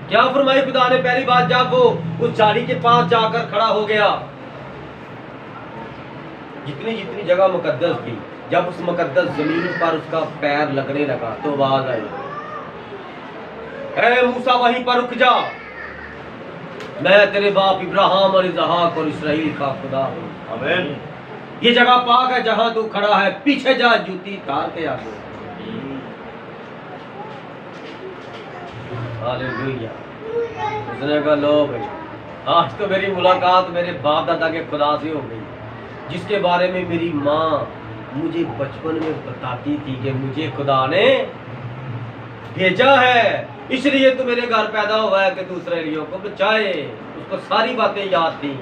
क्या फरमाई खुदा ने पहली बात? जब वो उस झाड़ी के पास जाकर खड़ा हो गया, जितनी जितनी जगह मुकद्दस थी, जब उस मुकद्दस जमीन पर उसका पैर लगने लगा तो आवाज आई, ऐ मूसा वहीं पर रुक जा, मैं तेरे बाप इब्राहिम और इसहाक और इसराइल का खुदा हूँ। आमीन। ये जगह पाक है जहां तू खड़ा है, पीछे जा, जूती तार के आगे। हालेलुया। उसने कहा लो भाई, आज तो मेरी मुलाकात मेरे बाप दादा के खुदा से हो गई, जिसके बारे में मेरी माँ मुझे बचपन में बताती थी कि मुझे खुदा ने भेजा है, इसलिए तो मेरे घर पैदा हुआ है कि तू इसराइलियों को बचाए। उसको सारी बातें याद थी।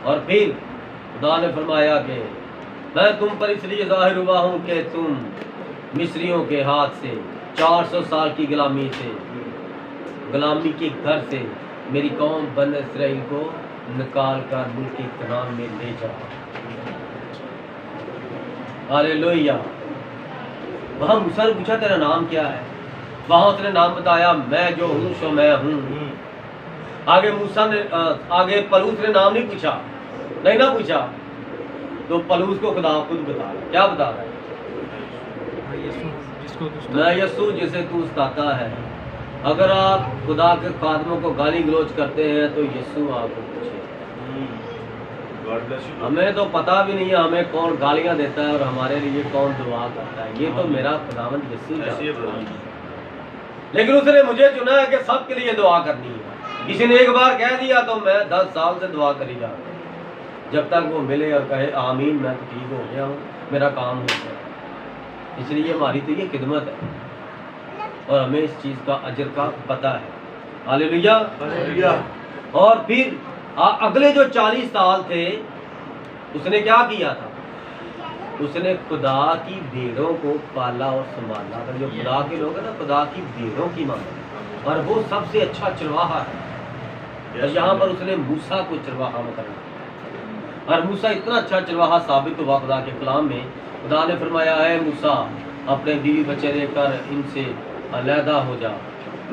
और फिर खुदा ने फरमाया कि मैं तुम पर इसलिए जाहिर हुआ हूँ कि तुम मिस्रियों के हाथ से 400 साल की गुलामी से, गुलामी के घर से मेरी कौम बन इसराइल को निकाल कर मुल्क कनान में ले जाओ। हालेलुया। वहाँ मूसा ने पूछा तेरा नाम क्या है? वहाँ उसने नाम बताया, मैं जो हूँ सो मैं हूँ। आगे मूसा ने आगे पलूस ने नाम नहीं पूछा, नहीं ना पूछा, तो पलूस को खुदा खुद बता रहा। क्या बता रहा है? मैं यीशु जिसे तू सताता है। अगर आप खुदा के खादमों को गाली गलौज करते हैं तो यीशु आपको पूछे। God bless you. हमें तो पता भी नहीं है हमें कौन गालियां देता है और हमारे लिए कौन दुआ करता है, ये तो मेरा खुदावंद यीशु ऐसे ही जानता है। ब्रदर। लेकिन उसने मुझे चुना है कि सबके लिए दुआ करनी है। किसी ने एक बार कह दिया तो मैं 10 साल से दुआ करी जा रहा हूं, जब तक वो मिले और कहे आमीन मैं तो ठीक हो गया हूँ, मेरा काम हो गया। इसलिए हमारी तो ये खिदमत है और हमें इस चीज़ का अजर का पता है। हालेलुया। हालेलुया। और फिर अगले जो 40 साल थे उसने क्या किया था? उसने खुदा की भेड़ों को पाला और संभाला था। जो खुदा के लोग हैं ना, खुदा की भेड़ों की मांग, और वो सबसे अच्छा चरवाहा है। और यहाँ पर उसने मूसा को चरवाहा बताया और मूसा इतना अच्छा चरवाहा साबित हुआ खुदा के कलाम में। खुदा ने फरमाया है मूसा अपने बीवी बच्चे लेकर इनसे अलहदा हो जा,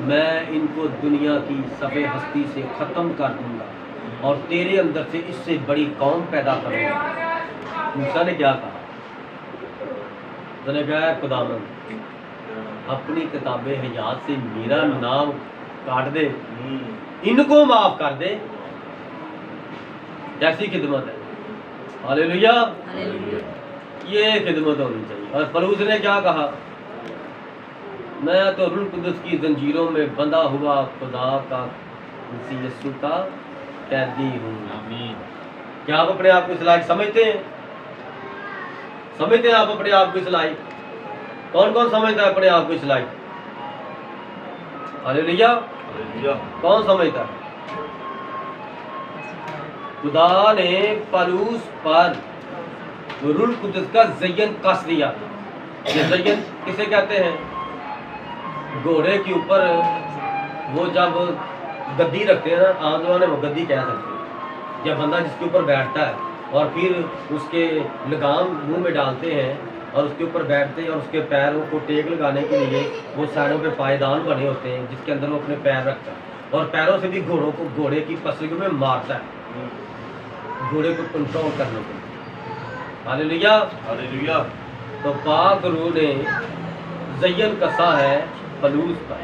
मैं इनको दुनिया की सफ़े हस्ती से ख़त्म कर दूंगा और तेरे अंदर से इससे बड़ी कौम पैदा करूंगा। मूसा ने क्या कहा? उसने कहा खुदावंद अपनी किताबे हयात से मेरा नाम काट दे, इनको माफ कर दे। कैसी खिदमत है। हालेलुया। ये खिदमत होनी चाहिए। और पलूस ने क्या कहा? मैं तो रूह कुदस की जंजीरों में बंधा हुआ खुदा का मसीह यीशु का कैदी हूँ। आमीन। क्या आप अपने आप को इस लायक समझते हैं? समझते हैं आप अपने आप को इस लायक? कौन कौन समझता है अपने आप को इस लायक? हालेलुया। हालेलुया। कौन समझता है? खुदा ने पलूस पर रूह कुदस का ज़य्यन कस दिया। ये ज़य्यन किसे कहते हैं? घोड़े के ऊपर वो जब गद्दी रखते हैं ना, आम जमाने में गद्दी कह सकते हैं, जब बंदा जिसके ऊपर बैठता है और फिर उसके लगाम मुंह में डालते हैं और उसके ऊपर बैठते हैं और उसके पैरों को टेक लगाने के लिए वो साइडों पे पायदान बने होते हैं जिसके अंदर वो अपने पैर रखता है और पैरों से भी घोड़ों को घोड़े की पसलियों में मारता है, घोड़े को कंट्रोल करने के लिए। हालेलुया। हालेलुया। तो पाक रूह ने जयन कसा है पलूस का,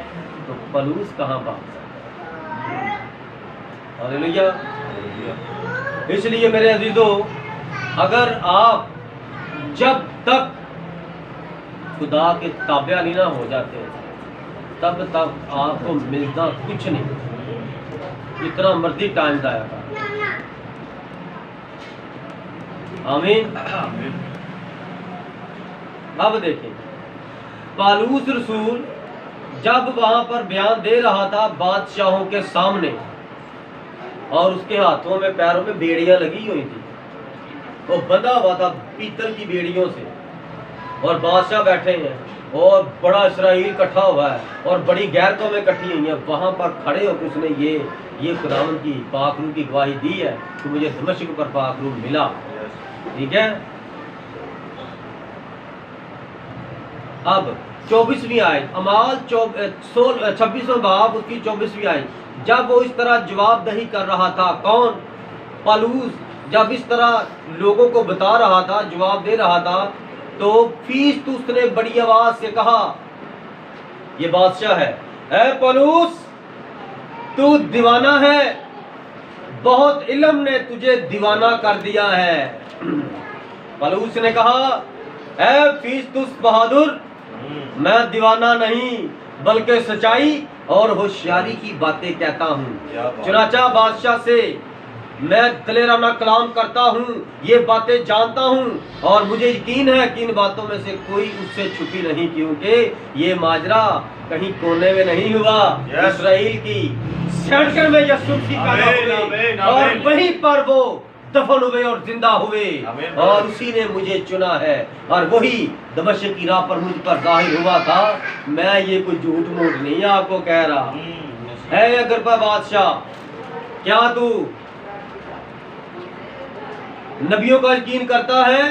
तो पलूस कहाँ भाग सकता है? हालेलुया। इसलिए मेरे अजीजों, अगर आप जब तक खुदा के ताबिया नहीं ना हो जाते तब तक आपको मिलता कुछ नहीं, जितना मर्जी टाइम जाया कर। आमीन। आमीन। अब देखें, पालूस रसूल जब वहां पर बयान दे रहा था बादशाहों के सामने, और उसके हाथों में पैरों में बेड़ियां लगी हुई थी, वो बंधा हुआ था पीतल की बेड़ियों से, और बादशाह बैठे हैं और बड़ा इसराइल इकट्ठा हुआ है और बड़ी गैरतों में इकट्ठी हुई है। वहां पर खड़े होकर उसने ये खुदावंद की पाक रूह की गवाही दी है कि मुझे दमिश्क पर पाक रूह मिला। ठीक है। अब 24वीं आयत, अमाल 26वां बाब उसकी 24वीं आयत, जब वो इस तरह जवाबदही कर रहा था, कौन? पालूस जब इस तरह लोगों को बता रहा था, जवाब दे रहा था, तो फीस्तुस ने बड़ी आवाज से कहा, ये बादशाह है, ऐ पलूस तू दीवाना है, बहुत इल्म ने तुझे दीवाना कर दिया है। पलूस ने कहा, ऐ फीस्तुस बहादुर, मैं दीवाना नहीं बल्कि सच्चाई और होशियारी की बातें कहता हूँ। चुनाचा बादशाह से मैं दलेराना कलाम करता हूँ, ये बातें जानता हूँ, और मुझे यकीन है कि इन बातों में से कोई उससे छुपी नहीं, क्योंकि ये माजरा कहीं कोने में नहीं हुआ। इस्राएल की सेंटर में यीशु की पैदा हुई और वहीं पर वो दफन हुए और जिंदा हुए, और उसी ने मुझे चुना है, और वही दमिश्क की राह पर मुझ पर जाहिर हुआ था। मैं ये कोई झूठ मूठ नहीं आपको कह रहा है। अग्रिप्पा बादशाह, क्या तू नबियों का यकीन करता है?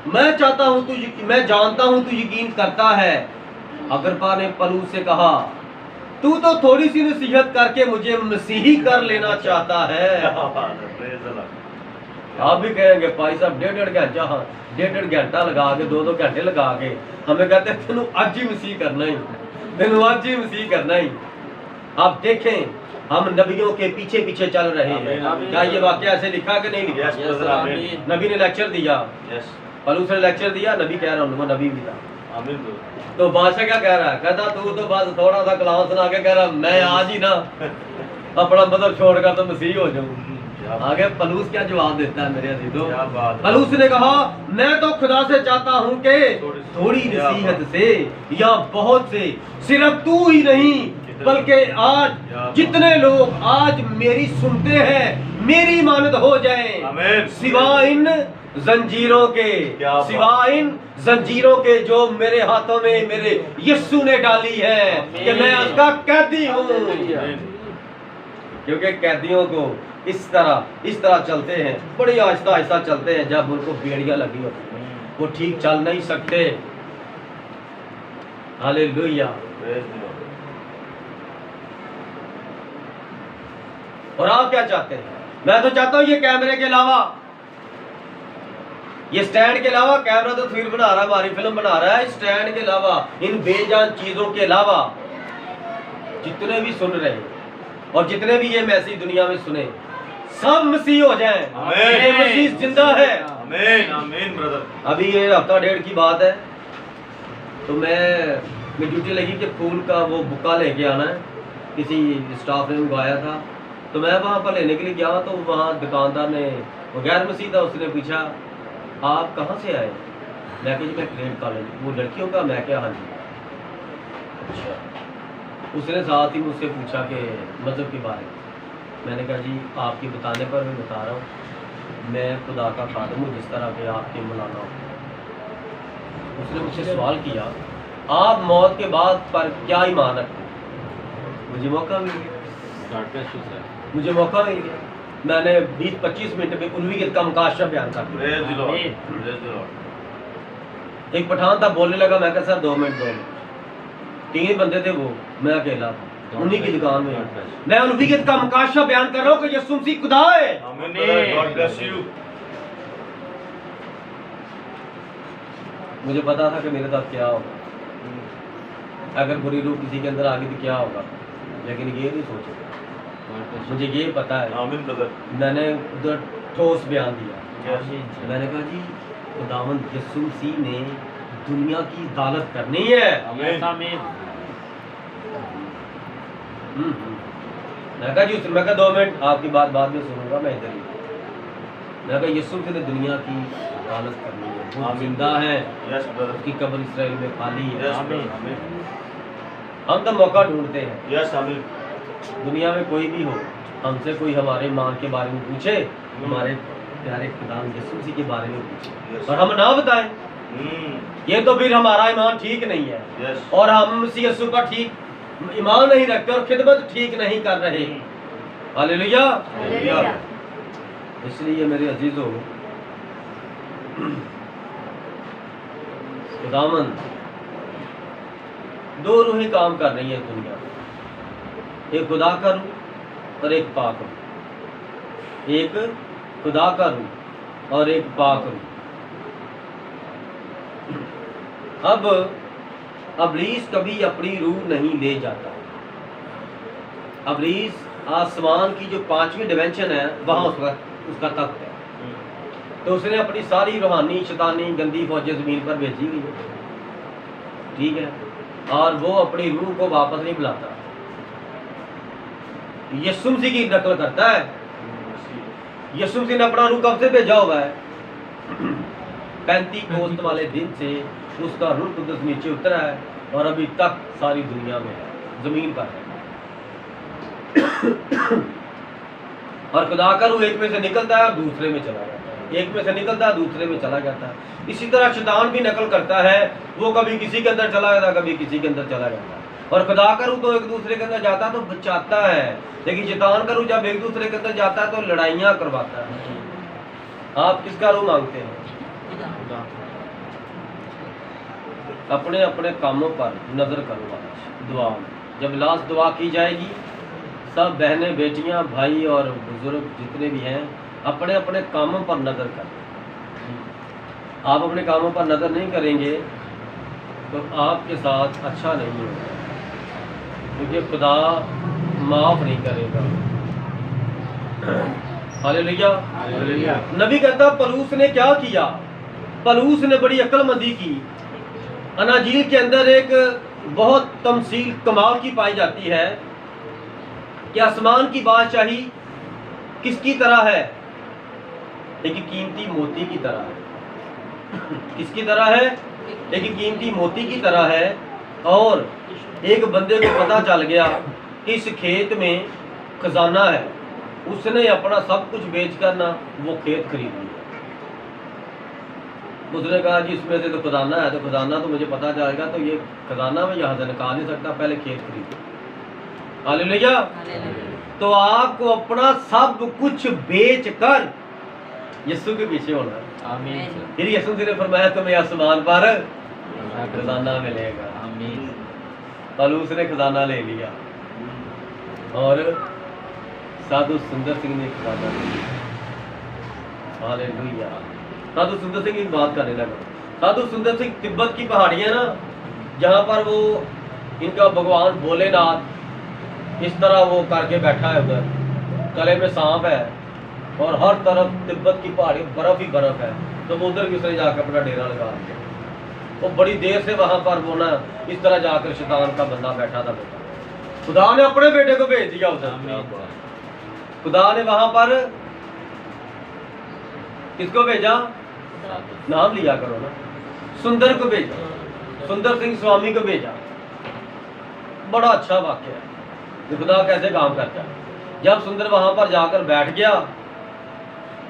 मैं चाहता हूं मैं जानता हूं तू यकीन करता है। अग्रिप्पा ने पलूस से कहा, तू तो थोड़ी सी नसीहत करके मुझे मसीही कर लेना चाहता है। आप भी कहेंगे भाई साहब डेढ़ घंटा लगा के 2-2 घंटे लगा के हमें कहते हैं तेनू आज ही मसीह करना ही, तेनू आज ही मसीह करना ही। आप देखें, हम नबियों के पीछे पीछे चल रहे हैं। क्या ये वाक्य ऐसे लिखा कि नहीं लिखा? नबी ने लेक्चर दिया, पलूस ने लेक्चर दिया, नबी कह रहा हूँ, वो नबी भी था। तो बादशाह क्या कह रहा है? कहता तू तो बस थोड़ा सा कलाम सुना के कह रहा मैं आज ही ना अपना मतलब छोड़कर तो मसीह हो जाऊँ। आगे पलूस क्या जवाब देता है मेरे अजीजों? पलूस ने कहा, मैं तो खुदा से चाहता हूँ कि थोड़ी नसीहत से या बहुत से, सिर्फ तू ही नहीं बल्कि आज जितने लोग आज मेरी सुनते हैं मेरी मानद हो जाए, सिवा इन जंजीरों के, सिवा इन जंजीरों के जो मेरे हाथों में मेरे यीशु ने डाली है कि मैं उसका कैदी हूँ। क्योंकि कैदियों को इस तरह चलते हैं, बड़ी आहिस्ता आहिस्ता चलते हैं। जब उनको बेड़ियां लगी होती हैं वो ठीक चल नहीं सकते। हालेलुया। और आप क्या चाहते हैं? मैं तो चाहता हूं ये कैमरे के अलावा, ये स्टैंड के अलावा, कैमरा तो फिल्म बना रहा है, हमारी फिल्म बना रहा है, स्टैंड के अलावा, इन बेजान चीजों के अलावा जितने भी सुन रहे हैं और जितने भी ये मैसेज दुनिया में सुने, सब मसीह हो जाएं। ये मसीह जिंदा है। आमीन आमीन ब्रदर। अभी ये हफ्ता डेढ़ की बात है, तो मेरी ड्यूटी लगी कि फूल का वो बुक्का लेके आना है, किसी स्टाफ ने मंगवाया था, तो मैं वहाँ पर लेने के लिए गया। तो वहाँ दुकानदार ने, वो गैर मसीह था, उसने पूछा आप कहाँ से आए? मैं कहा जी मैं ग्रेड कॉलेज। वो लड़कियों का? मैं क्या, हाँ जी। अच्छा। उसने साथ ही मुझसे पूछा कि मज़हब के बारे में। मैंने कहा जी आपके बताने पर मैं बता रहा हूँ, मैं खुदा का खादिम हूँ, जिस तरह के आपके मौलाना हो। उसने मुझसे सवाल किया, आप मौत के बाद पर क्या ईमान रखते हैं? मुझे मौका मिल गया, मुझे मौका मिल गया। मैंने 20-25 मिनट में उलूहियत का मुकाशरा बयान कर दिया। एक पठान था, बोलने लगा, मैं कहा सर 2 मिनट 2 मिनट। 3 बंदे थे, वो मैं अकेला था उन्हीं की दुकान में। मैं उलूहियत का मुकाशरा बयान कर रहा हूँ कि यीशु मसीह खुदा है। God bless you. मुझे पता था कि मेरे साथ क्या होगा, अगर बुरी रूह किसी के अंदर आ गई तो क्या होगा, लेकिन ये नहीं सोचेगा। मुझे ये पता है, आमीन ब्रदर। मैंने उधर ठोस बयान दिया। यस मैंने कहा जी खुदावंद यीशु मसीह ने दुनिया की अदालत करनी है। आमीन। मैं कहा जी मैं कहा 2 मिनट आपकी बात बाद में सुनूंगा, मैं इधर ही। मैं कहा यीशु मसीह ने दुनिया की अदालत करनी है, वो आमीन। जिंदा है, यस ब्रदर। उसकी कब्र इसराइल में खाली है। Yes brother. आमीन। हम तो मौका ढूंढते हैं, यस आमीन। दुनिया में कोई भी हो हमसे कोई हमारे ईमान के बारे में पूछे, हमारे प्यारे खुदावंद यीशु मसीह के बारे में पूछे यस। और हम ना बताएं, ये तो फिर हमारा ईमान ठीक नहीं है यस। और हम मसीह यीशु पर ठीक ईमान नहीं रखते और खिदमत ठीक नहीं कर रहे। हालेलुया। हालेलुया। इसलिए मेरे अजीजों, खुदावंद 2 रूहें काम कर रही हैं दुनिया में, एक खुदा का रूह और एक पाक रूह। एक खुदा का रूह और एक पाक रूह। अब अबलीस कभी अपनी रूह नहीं ले जाता। अबलीस आसमान की जो 5वीं डिमेंशन है वहाँ उसका तख्त है, तो उसने अपनी सारी रूहानी शैतानी गंदी फौजें ज़मीन पर भेजी हुई है, ठीक है, और वो अपनी रूह को वापस नहीं बुलाता। यीशु मसीह की नकल करता है। यीशु मसीह ने अपना रूह कब से भेजा हुआ है? 35 वाले दिन से उसका रूह कुदस नीचे उतरा है और अभी तक सारी दुनिया में है, जमीन पर है। और खुदा का रूह एक में से निकलता है और दूसरे में चला जाता है, एक में से निकलता है दूसरे में चला जाता है। इसी तरह शैतान भी नकल करता है, वो कभी किसी के अंदर चला जाता है, कभी किसी के अंदर चला जाता है। और खुदा का रूह तो एक दूसरे के अंदर जाता है तो बचाता है, लेकिन शैतान का रूह जब एक दूसरे के अंदर जाता है तो लड़ाइयाँ करवाता है। आप किसका रूह मांगते हैं? अपने अपने कामों पर नजर करो आज दुआ में। जब लास्ट दुआ की जाएगी, सब बहनें बेटियां भाई और बुजुर्ग जितने भी हैं अपने अपने कामों पर नजर करें। आप अपने कामों पर नजर नहीं करेंगे तो आपके साथ अच्छा नहीं होगा, क्योंकि खुदा माफ नहीं करेगा। हालेलुया। नबी कहता पलूस ने क्या किया? पलूस ने बड़ी अक्लमंदी की। अनाजील के अंदर एक बहुत तमसील कमाल की पाई जाती है कि आसमान की बादशाही किसकी तरह है? एक कीमती मोती की तरह है। किसकी तरह है? एक कीमती मोती की तरह है। और एक बंदे को पता चल गया कि इस खेत में खजाना है, उसने अपना सब कुछ बेचकर ना वो खेत खरीद लिया। उसने कहा जी इसमें से तो खजाना है, तो खजाना तो मुझे पता चलेगा, तो ये खजाना मैं यहाँ से निकाल नहीं सकता, पहले खेत खरीदो। हालेलुया। तो आपको अपना सब कुछ बेच कर यीशु के पीछे होना है। आमीन। फिर यीशु ने फरमाया तुम्हें आसमान पर खजाना मिलेगा। आमीन। पलूस ने खजाना ले लिया और साधु सुंदर सिंह ने खजाना ले लिया। हालेलुया। साधु सुंदर सिंह की बात करने लगा। साधु सुंदर सिंह तिब्बत की पहाड़ियाँ ना, जहाँ पर वो इनका भगवान भोलेनाथ इस तरह वो करके बैठा है, उधर गले में सांप है और हर तरफ तिब्बत की पहाड़ी बर्फ ही बर्फ है, तो वो उधर भी उसने जाकर अपना डेरा लगा दिया। वो बड़ी देर से वहां पर वो ना इस तरह जाकर शैतान का बंदा बैठा था। बेटा खुदा ने अपने बेटे को भेज दिया उधर। खुदा ने वहां पर किसको भेजा? नाम लिया करो ना। सुंदर को भेजा, सुंदर सिंह स्वामी को भेजा। बड़ा अच्छा वाक्य है कि खुदा कैसे काम करता है। जब सुंदर वहां पर जाकर बैठ गया,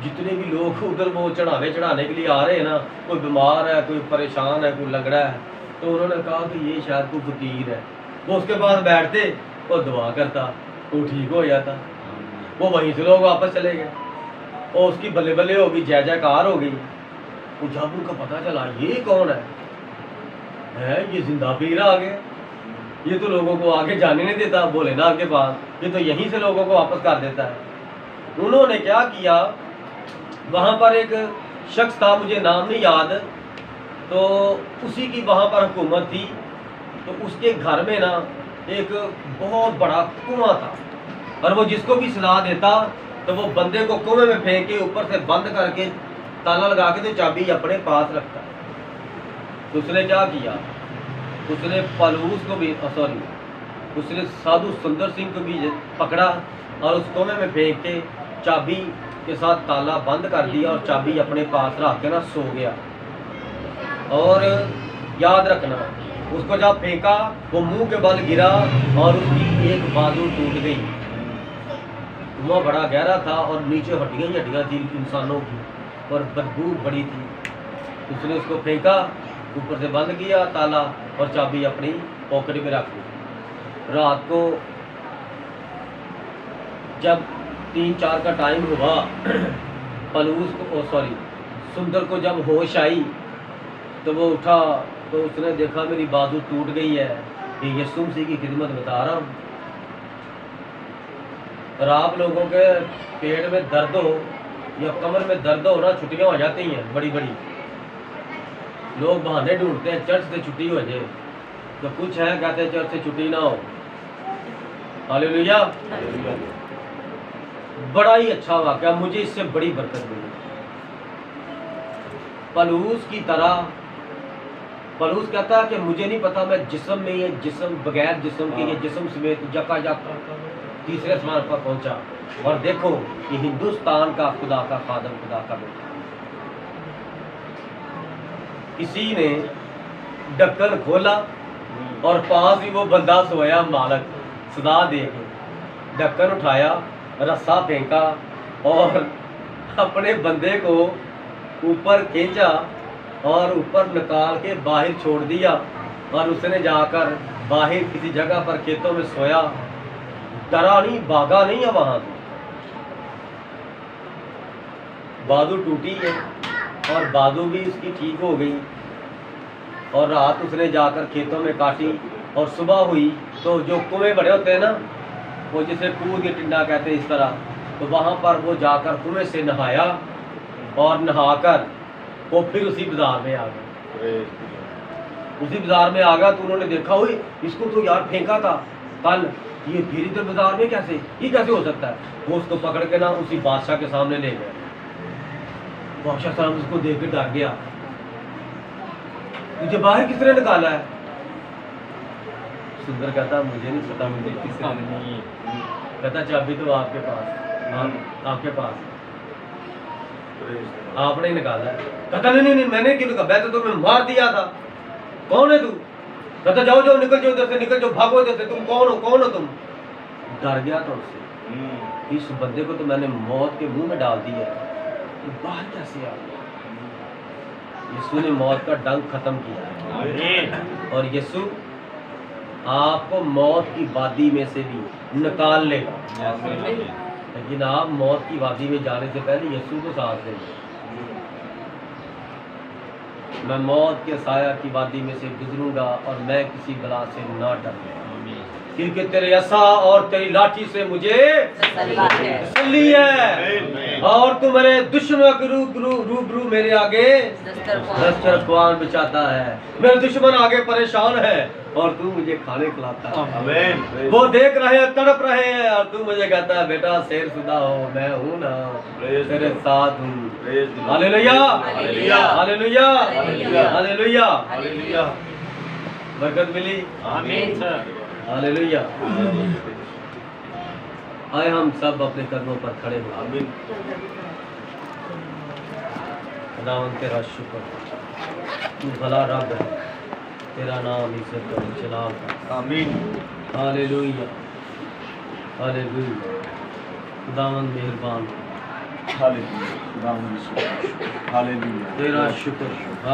जितने भी लोग उधर वो चढ़ाने के लिए आ रहे हैं ना, कोई बीमार है, कोई परेशान है, कोई लंगड़ा है, तो उन्होंने कहा कि ये शायद कोई फकीर है। वो उसके पास बैठते, वो दुआ करता, वो ठीक हो जाता। वो वहीं से लोग वापस चले गए और उसकी बल्ले बल्ले हो गई, जय जयकार हो गई। वो जब उनको पता चला ये कौन है ये जिंदा पीर आ गया, ये तो लोगों को आगे जाने नहीं देता भोलेनाथ के पास, ये तो यहीं से लोगों को वापस कर देता है। उन्होंने क्या किया, वहाँ पर एक शख्स था, मुझे नाम नहीं याद, तो उसी की वहाँ पर हुकूमत थी। तो उसके घर में ना एक बहुत बड़ा कुआं था, और वो जिसको भी सलाह देता तो वो बंदे को कुएं में फेंक के ऊपर से बंद करके ताला लगा के तो चाबी अपने पास रखता। तो उसने क्या किया, उसने पलूस को भी सॉरी उसने साधु सुंदर सिंह को भी पकड़ा और उस कुएं में फेंक के चाबी के साथ ताला बंद कर दिया और चाबी अपने पास रख के ना सो गया। और याद रखना, उसको जब फेंका वो मुंह के बल गिरा और उसकी एक बाजू टूट गई। कुआं बड़ा गहरा था और नीचे हड्डियां ही हड्डियां थी इंसानों की, और बदबू बड़ी थी। उसने उसको फेंका, ऊपर से बंद किया ताला और चाबी अपनी पॉकेट में रख दी। रात को जब 3-4 का टाइम हुआ, पलूस को सॉरी सुंदर को जब होश आई तो वो उठा तो उसने देखा मेरी बाजू टूट गई है, ये यीशु मसीह की खिदमत बता रहा हूँ। और आप लोगों के पेट में दर्द हो या कमर में दर्द हो ना, छुट्टियाँ हो जाती हैं बड़ी बड़ी, लोग बहाने ढूंढते हैं चर्च से छुट्टी हो जाए, तो कुछ है कहते हैं चर्च से छुट्टी ना हो। हालेलुया। बड़ा ही अच्छा वाक़या, मुझे इससे बड़ी बरकत मिली। पलूस की तरह पलूस कहता है कि मुझे नहीं पता मैं जिस्म में ये जिस्म बगैर जिस्म के ये जिस्म समेत जका तीसरे आसमान पर पहुंचा, और देखो ये हिंदुस्तान का खुदा का खादम, खुदा का बेटा। किसी ने ढक्कन खोला और पास ही वो बंदा सोया मालक सदा दे के, ढक्कन उठाया, रस्सा फेंका और अपने बंदे को ऊपर खींचा और ऊपर निकाल के बाहर छोड़ दिया, और उसने जाकर बाहर किसी जगह पर खेतों में सोया। डरा नहीं, भागा नहीं है वहां से। बाजू टूटी है और बाजू भी उसकी ठीक हो गई, और रात उसने जाकर खेतों में काटी, और सुबह हुई तो जो कुएं बड़े होते हैं ना, वो जिसे कूद के टिंडा कहते हैं इस तरह, तो वहाँ पर वो जाकर कुएं से नहाया, और नहाकर वो फिर उसी बाजार में आ गया। उसी बाजार में आ गया तो उन्होंने देखा, हुई इसको तो यार फेंका था कल, ये फिर इधर बाजार में कैसे, ये कैसे हो सकता है। वो उसको पकड़ के ना उसी बादशाह के सामने ले गए। बादशाह साहब उसको देख के डर गया, तुझे बाहर किसने निकाला है। सुंदर कहता मुझे नहीं पता, मुझे किसने नहीं। कहता चाबी तो आपके पास, आपके पास आपने ही निकाला है। कहता नहीं नहीं नहीं मैंने क्यों निकाला, मैं तो तुम्हें मार दिया था, कौन है तू। कहता जाओ जाओ निकल जाओ इधर से, निकल जाओ, भागो इधर से, तुम कौन हो, कौन हो तुम। डर गया था उससे, इस बंदे को तो मैंने मौत के मुंह में डाल दिया, ये बाहर कैसे आ गया। यीशु ने मौत का डंक खत्म किया है, और यीशु आपको मौत की वादी में से भी निकाल लेगा। लेकिन आप मौत की वादी में जाने से पहले यीशु को साथ देंगे। मैं मौत के साया की वादी में से गुजरूंगा और मैं किसी बला से ना डरूंगा, क्योंकि तेरे असा और तेरी लाठी से मुझे तसल्ली है, और तू मेरे दुश्मनों के रूबरू मेरे आगे दस्तरख्वान बिछाता है। मेरे दुश्मन आगे परेशान है और तू मुझे खाने खिलाता है। वो देख रहे हैं, तड़प रहे हैं, और तू मुझे कहता है बेटा शेर शुदा हो, मैं हूँ ना, तेरे साथ हूँ। Hallelujah hallelujah hallelujah. बरकत मिली, आमीन हालेलुया। आए हम सब अपने कदमों पर खड़े हो। आमीन। खुदावंद तेरा शुक्र, तू भला रब है, तेरा नाम इज्जत और जलाल है। आमीन हालेलुया हालेलुया। खुदावंद मेहरबान, हालेलुया, तेरा शुक्र।